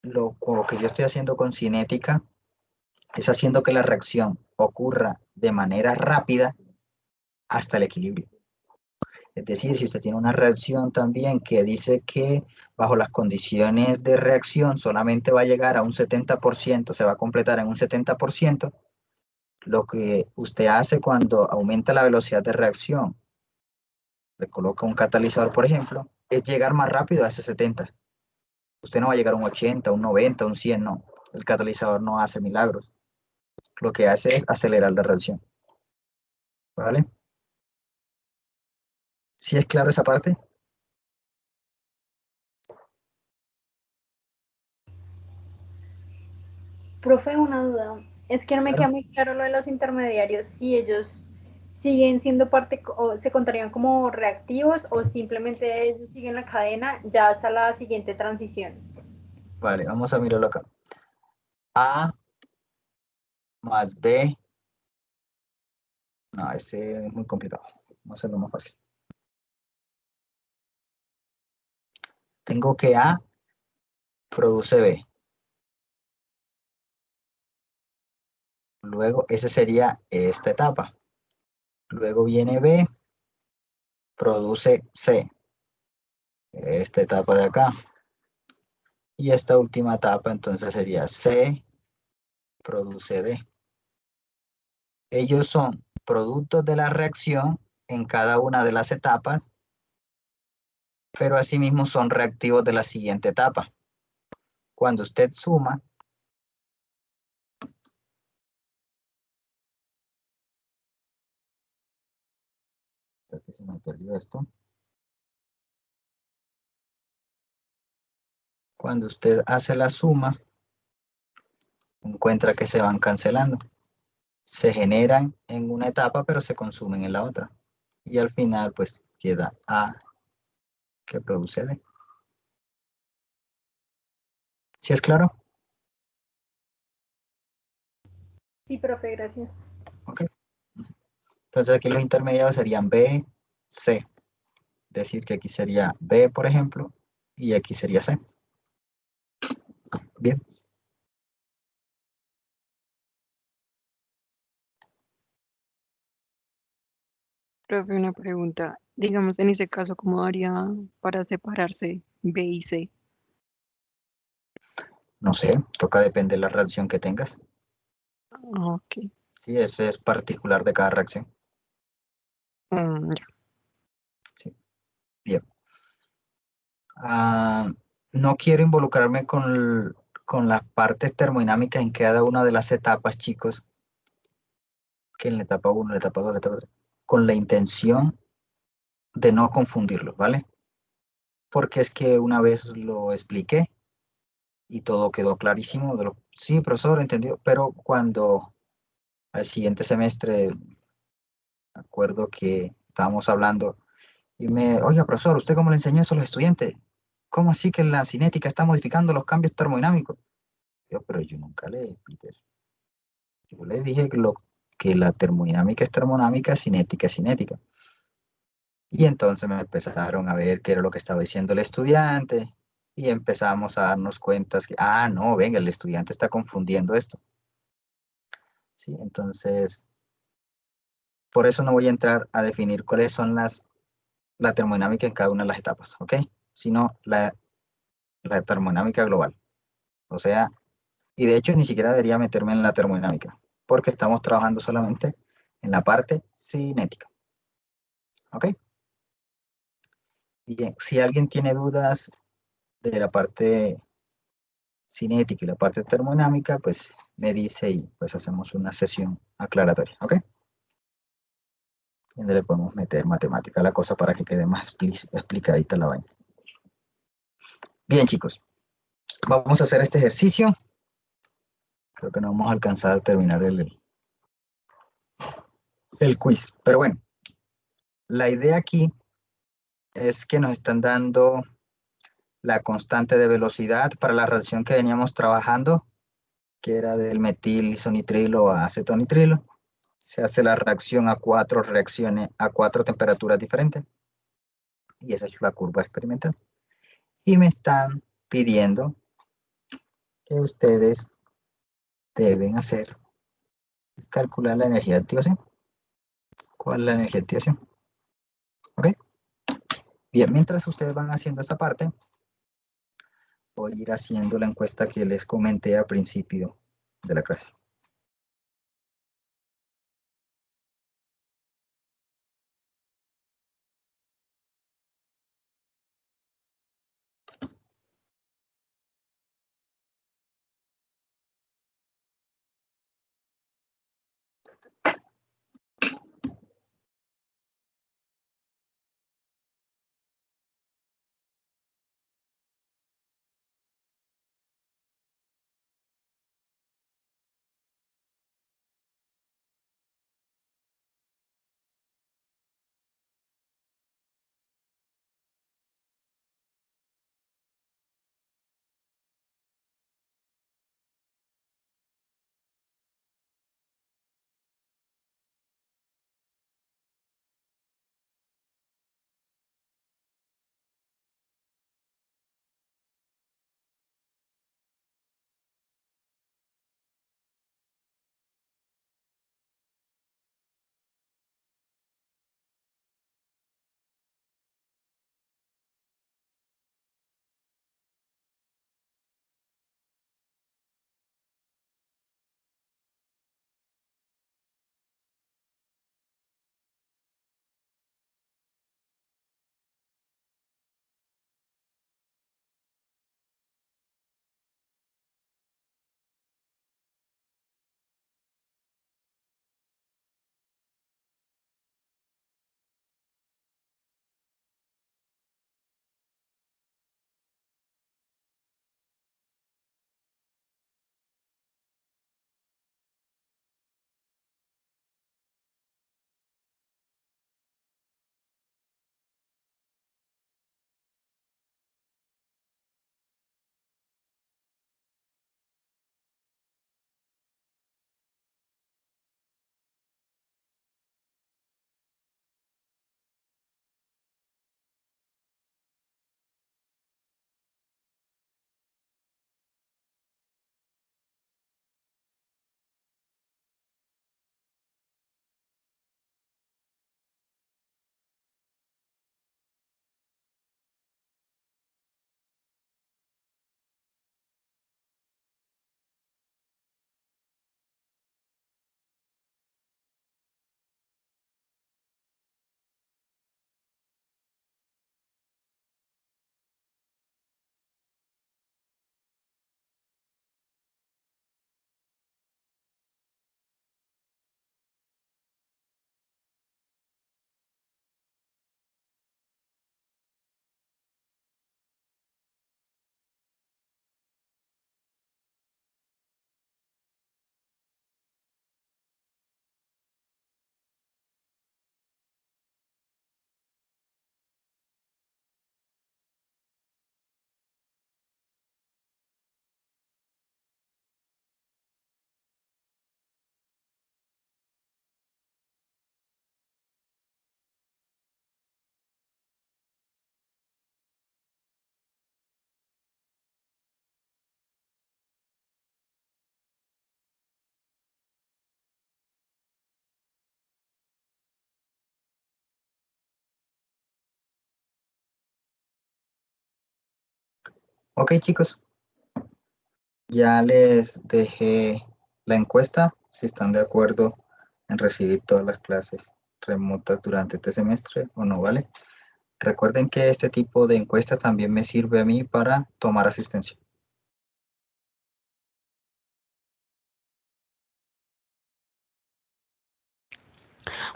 Speaker 1: lo que yo estoy haciendo con cinética es haciendo que la reacción ocurra de manera rápida hasta el equilibrio. Es decir, si usted tiene una reacción también que dice que bajo las condiciones de reacción solamente va a llegar a un 70%, se va a completar en un 70%, lo que usted hace cuando aumenta la velocidad de reacción, le coloca un catalizador, por ejemplo, es llegar más rápido a ese 70. Usted no va a llegar a un 80, un 90, un 100, no. El catalizador no hace milagros. Lo que hace es acelerar la reacción. ¿Vale? ¿Sí es claro esa parte?
Speaker 12: Profe, una duda. Es que no me queda
Speaker 1: Claro.
Speaker 12: muy claro lo de los intermediarios, si ellos siguen siendo parte o se contarían como reactivos o simplemente ellos siguen la cadena ya hasta la siguiente transición.
Speaker 1: Vale, vamos a mirarlo acá. A más B. No, ese es muy complicado. Vamos a hacerlo más fácil. Tengo que A produce B. Luego, ese sería esta etapa. Luego viene B, produce C. Esta etapa de acá. Y esta última etapa entonces sería C, produce D. Ellos son productos de la reacción en cada una de las etapas, pero asimismo son reactivos de la siguiente etapa. Cuando usted suma, se me perdió esto. Cuando usted hace la suma, encuentra que se van cancelando. Se generan en una etapa, pero se consumen en la otra. Y al final, pues, queda A que produce D. ¿Sí es claro?
Speaker 12: Sí, profe, gracias.
Speaker 1: Ok. Entonces aquí los intermediarios serían B, C. Es decir, que aquí sería B, por ejemplo, y aquí sería C. Bien.
Speaker 6: Profe, una pregunta. Digamos, en ese caso, ¿cómo haría para separarse B y C?
Speaker 1: No sé, toca depende de la reacción que tengas.
Speaker 6: Ok.
Speaker 1: Sí, eso es particular de cada reacción.
Speaker 6: Ya.
Speaker 1: Sí. Bien. No quiero involucrarme con las partes termodinámicas en cada una de las etapas, chicos, que en la etapa 1, la etapa 2, la etapa 3, con la intención de no confundirlos, ¿vale? Porque es que una vez lo expliqué y todo quedó clarísimo. Sí, profesor, entendido, pero cuando al siguiente semestre, me acuerdo que estábamos hablando y oiga, profesor, ¿usted cómo le enseñó eso a los estudiantes? ¿Cómo así que la cinética está modificando los cambios termodinámicos? Pero yo nunca le expliqué eso. Yo le dije que la termodinámica es termodinámica, cinética es cinética. Y entonces me empezaron a ver qué era lo que estaba diciendo el estudiante y empezamos a darnos cuenta que, no, venga, el estudiante está confundiendo esto. ¿Sí? Entonces, por eso no voy a entrar a definir cuáles son la termodinámica en cada una de las etapas, ¿ok? Sino la termodinámica global. O sea, y de hecho ni siquiera debería meterme en la termodinámica, porque estamos trabajando solamente en la parte cinética, ¿ok? Bien, si alguien tiene dudas de la parte cinética y la parte termodinámica, pues me dice y pues hacemos una sesión aclaratoria, ¿ok? Donde le podemos meter matemática a la cosa para que quede más explicadita la vaina. Bien, chicos, vamos a hacer este ejercicio. Creo que no vamos a alcanzar a terminar el quiz, pero bueno, la idea aquí es que nos están dando la constante de velocidad para la reacción que veníamos trabajando, que era del metil isonitrilo a acetonitrilo. Se hace la reacción a cuatro temperaturas diferentes. Y esa es la curva experimental. Y me están pidiendo que ustedes deben calcular la energía de activación. ¿Cuál es la energía de activación? ¿Ok? Bien, mientras ustedes van haciendo esta parte, voy a ir haciendo la encuesta que les comenté al principio de la clase. Ok, chicos, ya les dejé la encuesta, si están de acuerdo en recibir todas las clases remotas durante este semestre o no, ¿vale? Recuerden que este tipo de encuesta también me sirve a mí para tomar asistencia.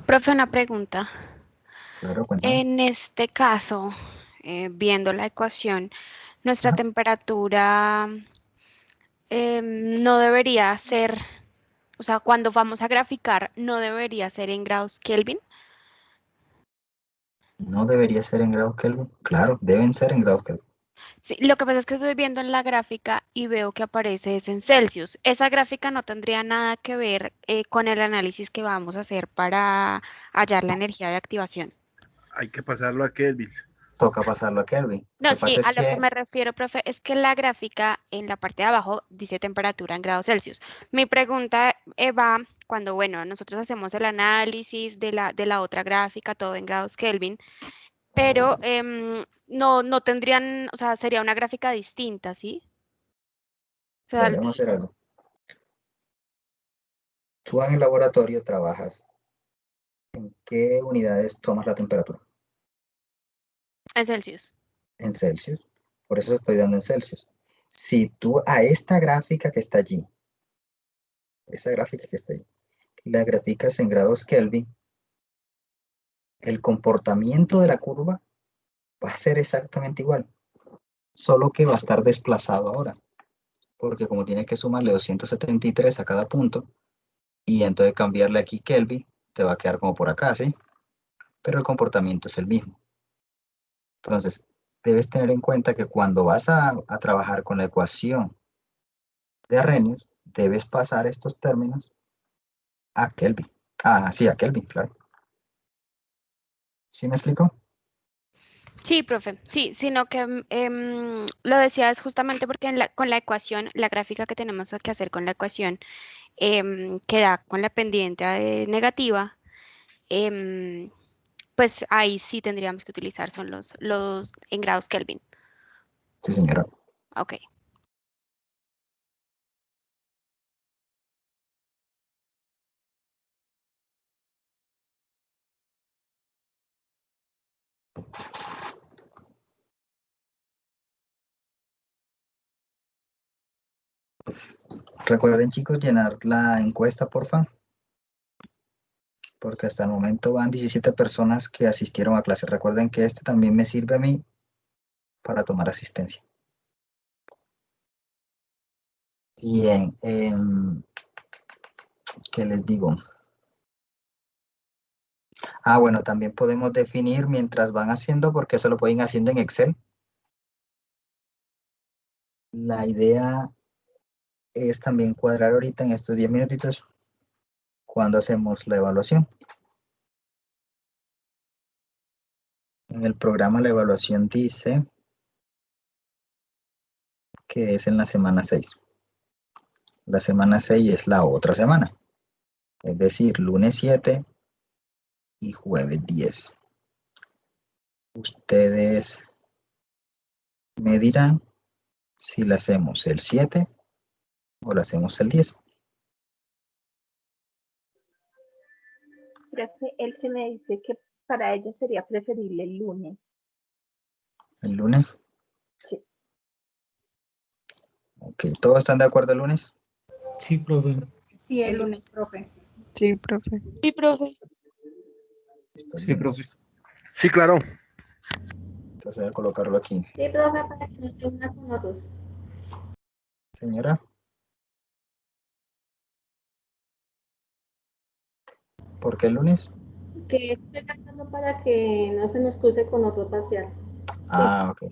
Speaker 11: Profe, una pregunta.
Speaker 1: Claro, cuéntame.
Speaker 11: En este caso, viendo la ecuación, nuestra
Speaker 1: Ajá.
Speaker 11: temperatura no debería ser, o sea, cuando vamos a graficar, no debería ser en grados Kelvin.
Speaker 1: ¿No debería ser en grados Kelvin? Claro, deben ser en grados Kelvin.
Speaker 11: Sí, lo que pasa es que estoy viendo en la gráfica y veo que aparece es en Celsius. Esa gráfica no tendría nada que ver con el análisis que vamos a hacer para hallar la energía de activación.
Speaker 3: Hay que pasarlo a Kelvin.
Speaker 1: Toca pasarlo a Kelvin. Lo
Speaker 11: No,
Speaker 1: que
Speaker 11: sí,
Speaker 1: pasa es
Speaker 11: a lo que
Speaker 1: que,
Speaker 11: me refiero, profe, es que la gráfica en la parte de abajo dice temperatura en grados Celsius. Mi pregunta va cuando, bueno, nosotros hacemos el análisis de la otra gráfica, todo en grados Kelvin, pero no tendrían, o sea, sería una gráfica distinta, ¿sí? O sea,
Speaker 1: debemos hacer algo. Tú en el laboratorio trabajas. ¿En qué unidades tomas la temperatura?
Speaker 11: en Celsius.
Speaker 1: En Celsius. Por eso estoy dando en Celsius. Si tú a esta gráfica que está allí, esa gráfica que está allí, la graficas en grados Kelvin, el comportamiento de la curva va a ser exactamente igual, solo que va a estar desplazado ahora, porque como tiene que sumarle 273 a cada punto, y entonces cambiarle aquí Kelvin, te va a quedar como por acá, ¿sí? Pero el comportamiento es el mismo. Entonces, debes tener en cuenta que cuando vas a trabajar con la ecuación de Arrhenius, debes pasar estos términos a Kelvin. Ah, sí, a Kelvin, claro. ¿Sí me explico?
Speaker 11: Sí, profe, sí, sino que lo decía es justamente porque con la ecuación, la gráfica que tenemos que hacer con la ecuación, que da con la pendiente negativa, em, pues ahí sí tendríamos que utilizar son los en grados Kelvin.
Speaker 1: Sí, señora.
Speaker 11: Ok.
Speaker 1: Recuerden, chicos, llenar la encuesta, porfa, porque hasta el momento van 17 personas que asistieron a clase. Recuerden que este también me sirve a mí para tomar asistencia. Bien, ¿qué les digo? Ah, bueno, también podemos definir mientras van haciendo, porque eso lo pueden ir haciendo en Excel. La idea es también cuadrar ahorita en estos 10 minutitos cuando hacemos la evaluación. En el programa la evaluación dice que es en la semana 6. La semana 6 es la otra semana, es decir, lunes 7 y jueves 10. Ustedes me dirán si la hacemos el 7 o la hacemos el 10.
Speaker 5: Profe, él se me dice que para ellos sería preferible el lunes.
Speaker 1: ¿El lunes?
Speaker 5: Sí.
Speaker 1: Ok, ¿todos están de acuerdo el lunes?
Speaker 8: Sí, profe.
Speaker 12: Sí, el lunes, profe.
Speaker 6: Sí, profe.
Speaker 2: Sí, profe.
Speaker 8: Sí, profe.
Speaker 3: Sí, claro.
Speaker 1: Entonces voy a colocarlo aquí.
Speaker 4: Sí, profe, para que no se una con otros.
Speaker 1: Señora. ¿Por qué el lunes?
Speaker 4: Que estoy gastando para que no se nos cruce con otro parcial.
Speaker 1: Ah, ok.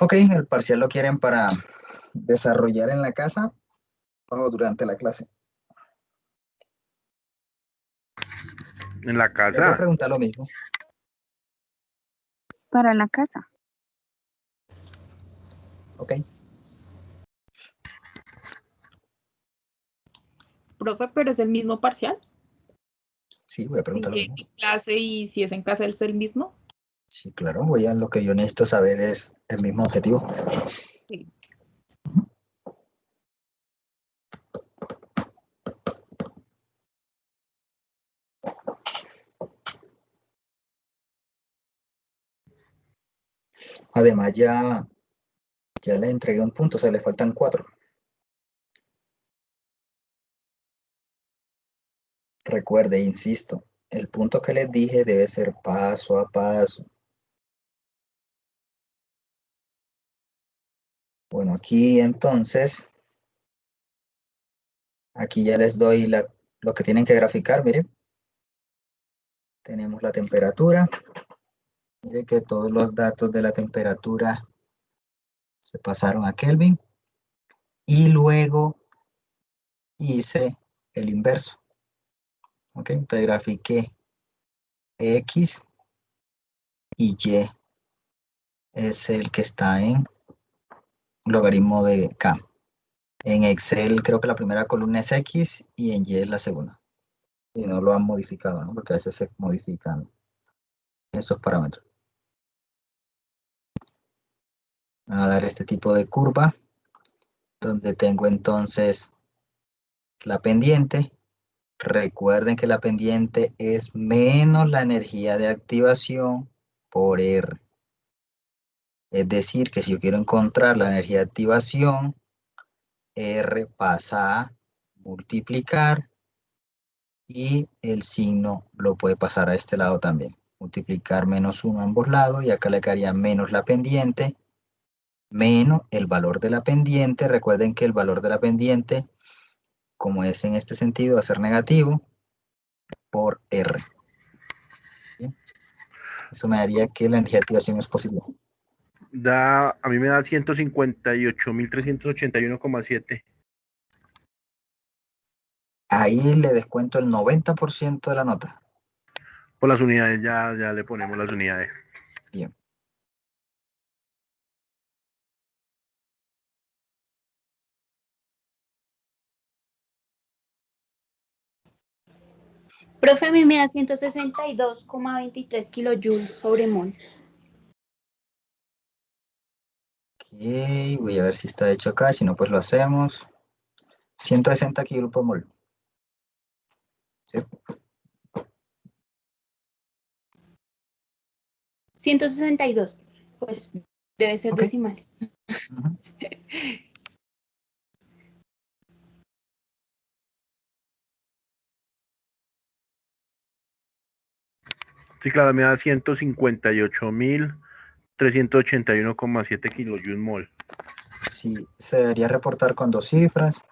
Speaker 1: Ok, el parcial lo quieren para desarrollar en la casa o durante la clase.
Speaker 3: En la
Speaker 1: Le voy a
Speaker 3: casa.
Speaker 1: preguntar lo mismo.
Speaker 2: Para la casa.
Speaker 1: ¿Ok?
Speaker 13: Profe, pero es el mismo parcial.
Speaker 1: Sí, voy a preguntar.
Speaker 13: Si es en clase y si es en casa, ¿es el mismo?
Speaker 1: Sí, claro, lo que yo necesito saber es el mismo objetivo.
Speaker 13: Sí.
Speaker 1: Además, ya le entregué un punto, o sea, le faltan 4. Recuerde, insisto, el punto que les dije debe ser paso a paso. Bueno, aquí entonces, aquí ya les doy lo que tienen que graficar, miren. Tenemos la temperatura. Mire que todos los datos de la temperatura se pasaron a Kelvin. Y luego hice el inverso. Ok, entonces grafiqué X y Y es el que está en logaritmo de K. En Excel creo que la primera columna es X y en Y es la segunda. Y no lo han modificado, ¿no? Porque a veces se modifican estos parámetros. Van a dar este tipo de curva, donde tengo entonces la pendiente. Recuerden que la pendiente es menos la energía de activación por R. Es decir, que si yo quiero encontrar la energía de activación, R pasa a multiplicar y el signo lo puede pasar a este lado también. Multiplicar -1 a ambos lados y acá le quedaría menos la pendiente, menos el valor de la pendiente. Recuerden que el valor de la pendiente, como es en este sentido, va a ser negativo por R. ¿Bien? Eso me daría que la energía de activación es positiva.
Speaker 3: A mí me da 158.381,7.
Speaker 1: Ahí le descuento el 90% de la nota.
Speaker 3: Por las unidades, ya le ponemos las unidades.
Speaker 1: Bien.
Speaker 14: Profe, a mí me da 162,23 kilojoules sobre mol.
Speaker 1: Ok, voy a ver si está hecho acá, si no pues lo hacemos. 160 kilos por mol. ¿Sí?
Speaker 14: 162, pues debe ser decimales.
Speaker 3: Sí, claro, me da 158.381,7 kilojoules mol.
Speaker 1: Sí, se debería reportar con 2 cifras.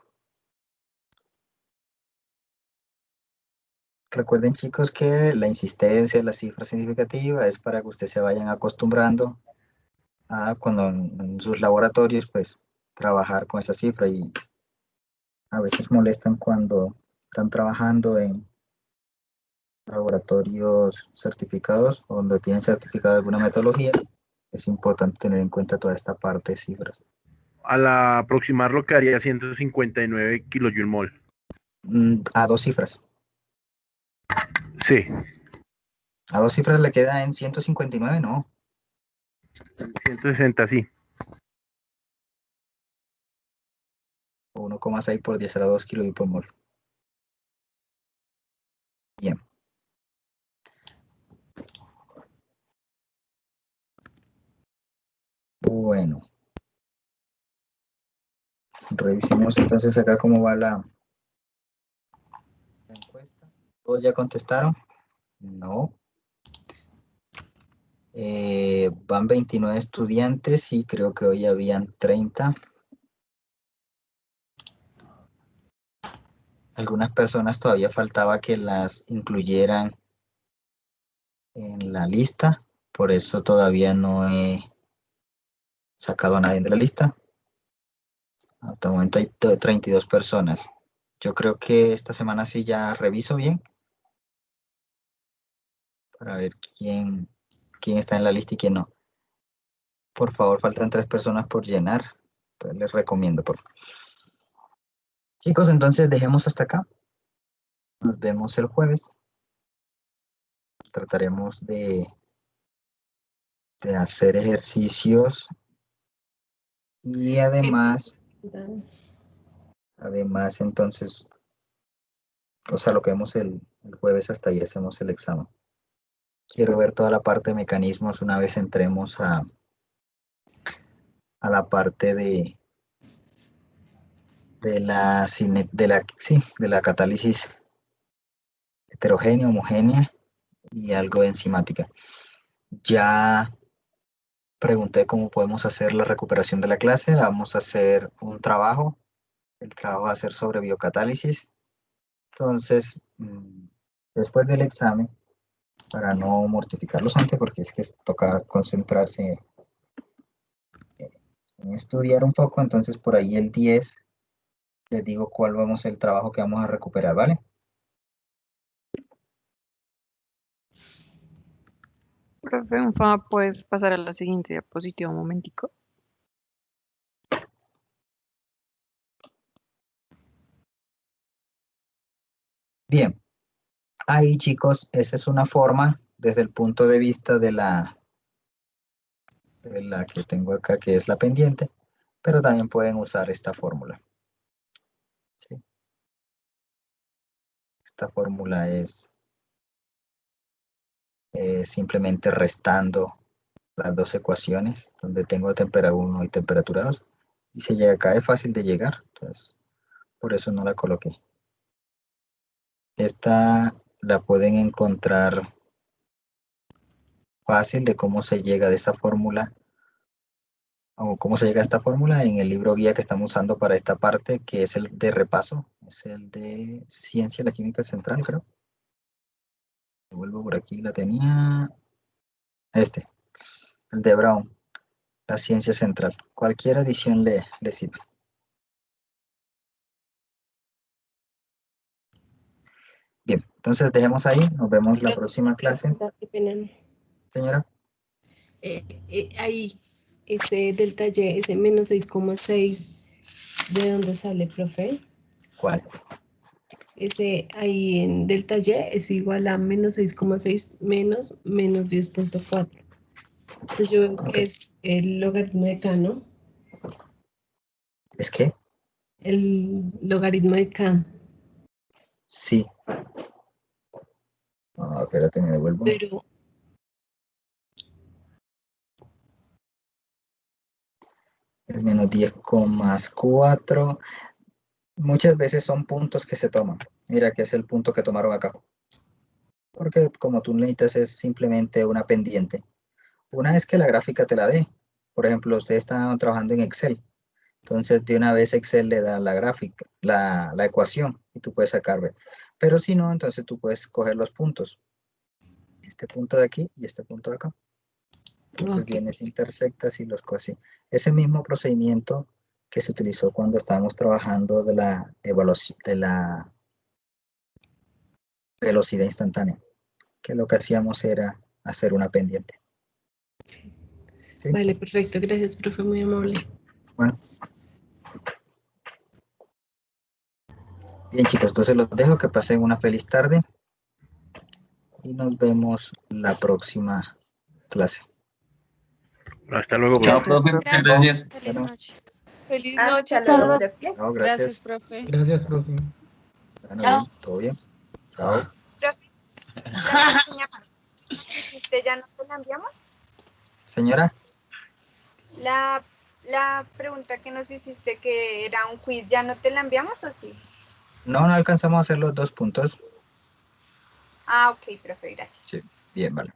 Speaker 1: Recuerden, chicos, que la insistencia de la cifra significativa es para que ustedes se vayan acostumbrando a cuando en sus laboratorios, pues, trabajar con esa cifra, y a veces molestan cuando están trabajando en laboratorios certificados o donde tienen certificado alguna metodología. Es importante tener en cuenta toda esta parte de cifras.
Speaker 3: Al aproximarlo quedaría 159 kilojoules mol.
Speaker 1: A 2 cifras.
Speaker 3: Sí.
Speaker 1: A 2 cifras le queda en 159, ¿no?
Speaker 3: 160, sí.
Speaker 1: 1,6 por 10 a la 2 kilojoules por mol. Bien. Bueno. Revisemos entonces acá cómo va la encuesta. ¿Todos ya contestaron? No. Van 29 estudiantes y creo que hoy habían 30. Algunas personas todavía faltaba que las incluyeran en la lista, por eso todavía no he sacado a nadie de la lista. Hasta el momento hay 32 personas. Yo creo que esta semana sí ya reviso bien para ver quién está en la lista y quién no. Por favor, faltan 3 personas por llenar. Entonces les recomiendo, por favor. Chicos, entonces dejemos hasta acá. Nos vemos el jueves. Trataremos de hacer ejercicios y además entonces, o sea, lo que vemos el jueves hasta ahí hacemos el examen. Quiero ver toda la parte de mecanismos una vez entremos a la parte de la catálisis heterogénea, homogénea y algo de enzimática. Ya pregunté cómo podemos hacer la recuperación de la clase. Vamos a hacer un trabajo. El trabajo va a ser sobre biocatálisis. Entonces, después del examen, para no mortificarlos antes, porque es que toca concentrarse en estudiar un poco, entonces por ahí el 10 les digo cuál vamos a ser el trabajo que vamos a recuperar, ¿vale?
Speaker 6: Profe, un favor, ¿puedes pasar a la siguiente diapositiva un momentico?
Speaker 1: Bien, ahí chicos, esa es una forma desde el punto de vista de la que tengo acá, que es la pendiente, pero también pueden usar esta fórmula. ¿Sí? Esta fórmula es simplemente restando las dos ecuaciones, donde tengo temperatura 1 y temperatura 2, y se llega acá, es fácil de llegar, entonces por eso no la coloqué. Esta la pueden encontrar fácil de cómo se llega de esa fórmula, o cómo se llega a esta fórmula en el libro guía que estamos usando para esta parte, que es el de repaso, es el de Ciencia de la Química Central, creo. Vuelvo por aquí, la tenía, el de Brown, la Ciencia Central. Cualquier edición le sirve. Bien, entonces dejemos ahí, nos vemos la próxima clase. Señora.
Speaker 15: Ahí, ese delta Y, ese menos 6,6, ¿de dónde sale, profe?
Speaker 1: ¿Cuál?
Speaker 15: Ese ahí en delta Y es igual a menos 6,6 menos 10,4. Entonces yo veo que es el logaritmo de K, ¿no?
Speaker 1: ¿Es qué?
Speaker 15: El logaritmo de K.
Speaker 1: Sí. Espérate, me devuelvo.
Speaker 15: Pero
Speaker 1: el menos 10,4. Muchas veces son puntos que se toman. Mira que es el punto que tomaron acá. Porque como tú necesitas es simplemente una pendiente. Una vez que la gráfica te la dé, por ejemplo, ustedes están trabajando en Excel. Entonces de una vez Excel le da la gráfica, la ecuación, y tú puedes sacar B. Pero si no, entonces tú puedes coger los puntos. Este punto de aquí y este punto de acá. Entonces vienes, intersectas y los coges. Ese mismo procedimiento que se utilizó cuando estábamos trabajando de la evaluación, de la velocidad instantánea, que lo que hacíamos era hacer una pendiente. ¿Sí?
Speaker 15: Vale, perfecto. Gracias, profe, muy amable.
Speaker 1: Bueno. Bien, chicos, entonces los dejo, que pasen una feliz tarde y nos vemos la próxima clase.
Speaker 3: Hasta luego,
Speaker 16: Chao, profe. Muchas gracias.
Speaker 11: Feliz noche.
Speaker 12: Feliz
Speaker 5: Hasta
Speaker 12: noche,
Speaker 5: luego,
Speaker 12: profe.
Speaker 5: profe.
Speaker 1: Chao,
Speaker 12: Gracias,
Speaker 1: gracias.
Speaker 12: profe.
Speaker 8: Gracias, profe.
Speaker 1: Bueno,
Speaker 11: Chao.
Speaker 1: bien, todo bien. Chao.
Speaker 14: ¿Usted ya no te la enviamos?
Speaker 1: Señora.
Speaker 14: La pregunta que nos hiciste, que era un quiz, ¿ya no te la enviamos o sí?
Speaker 1: No alcanzamos a hacer los 2 puntos.
Speaker 14: Ah, ok, profe, gracias.
Speaker 1: Sí, bien, vale.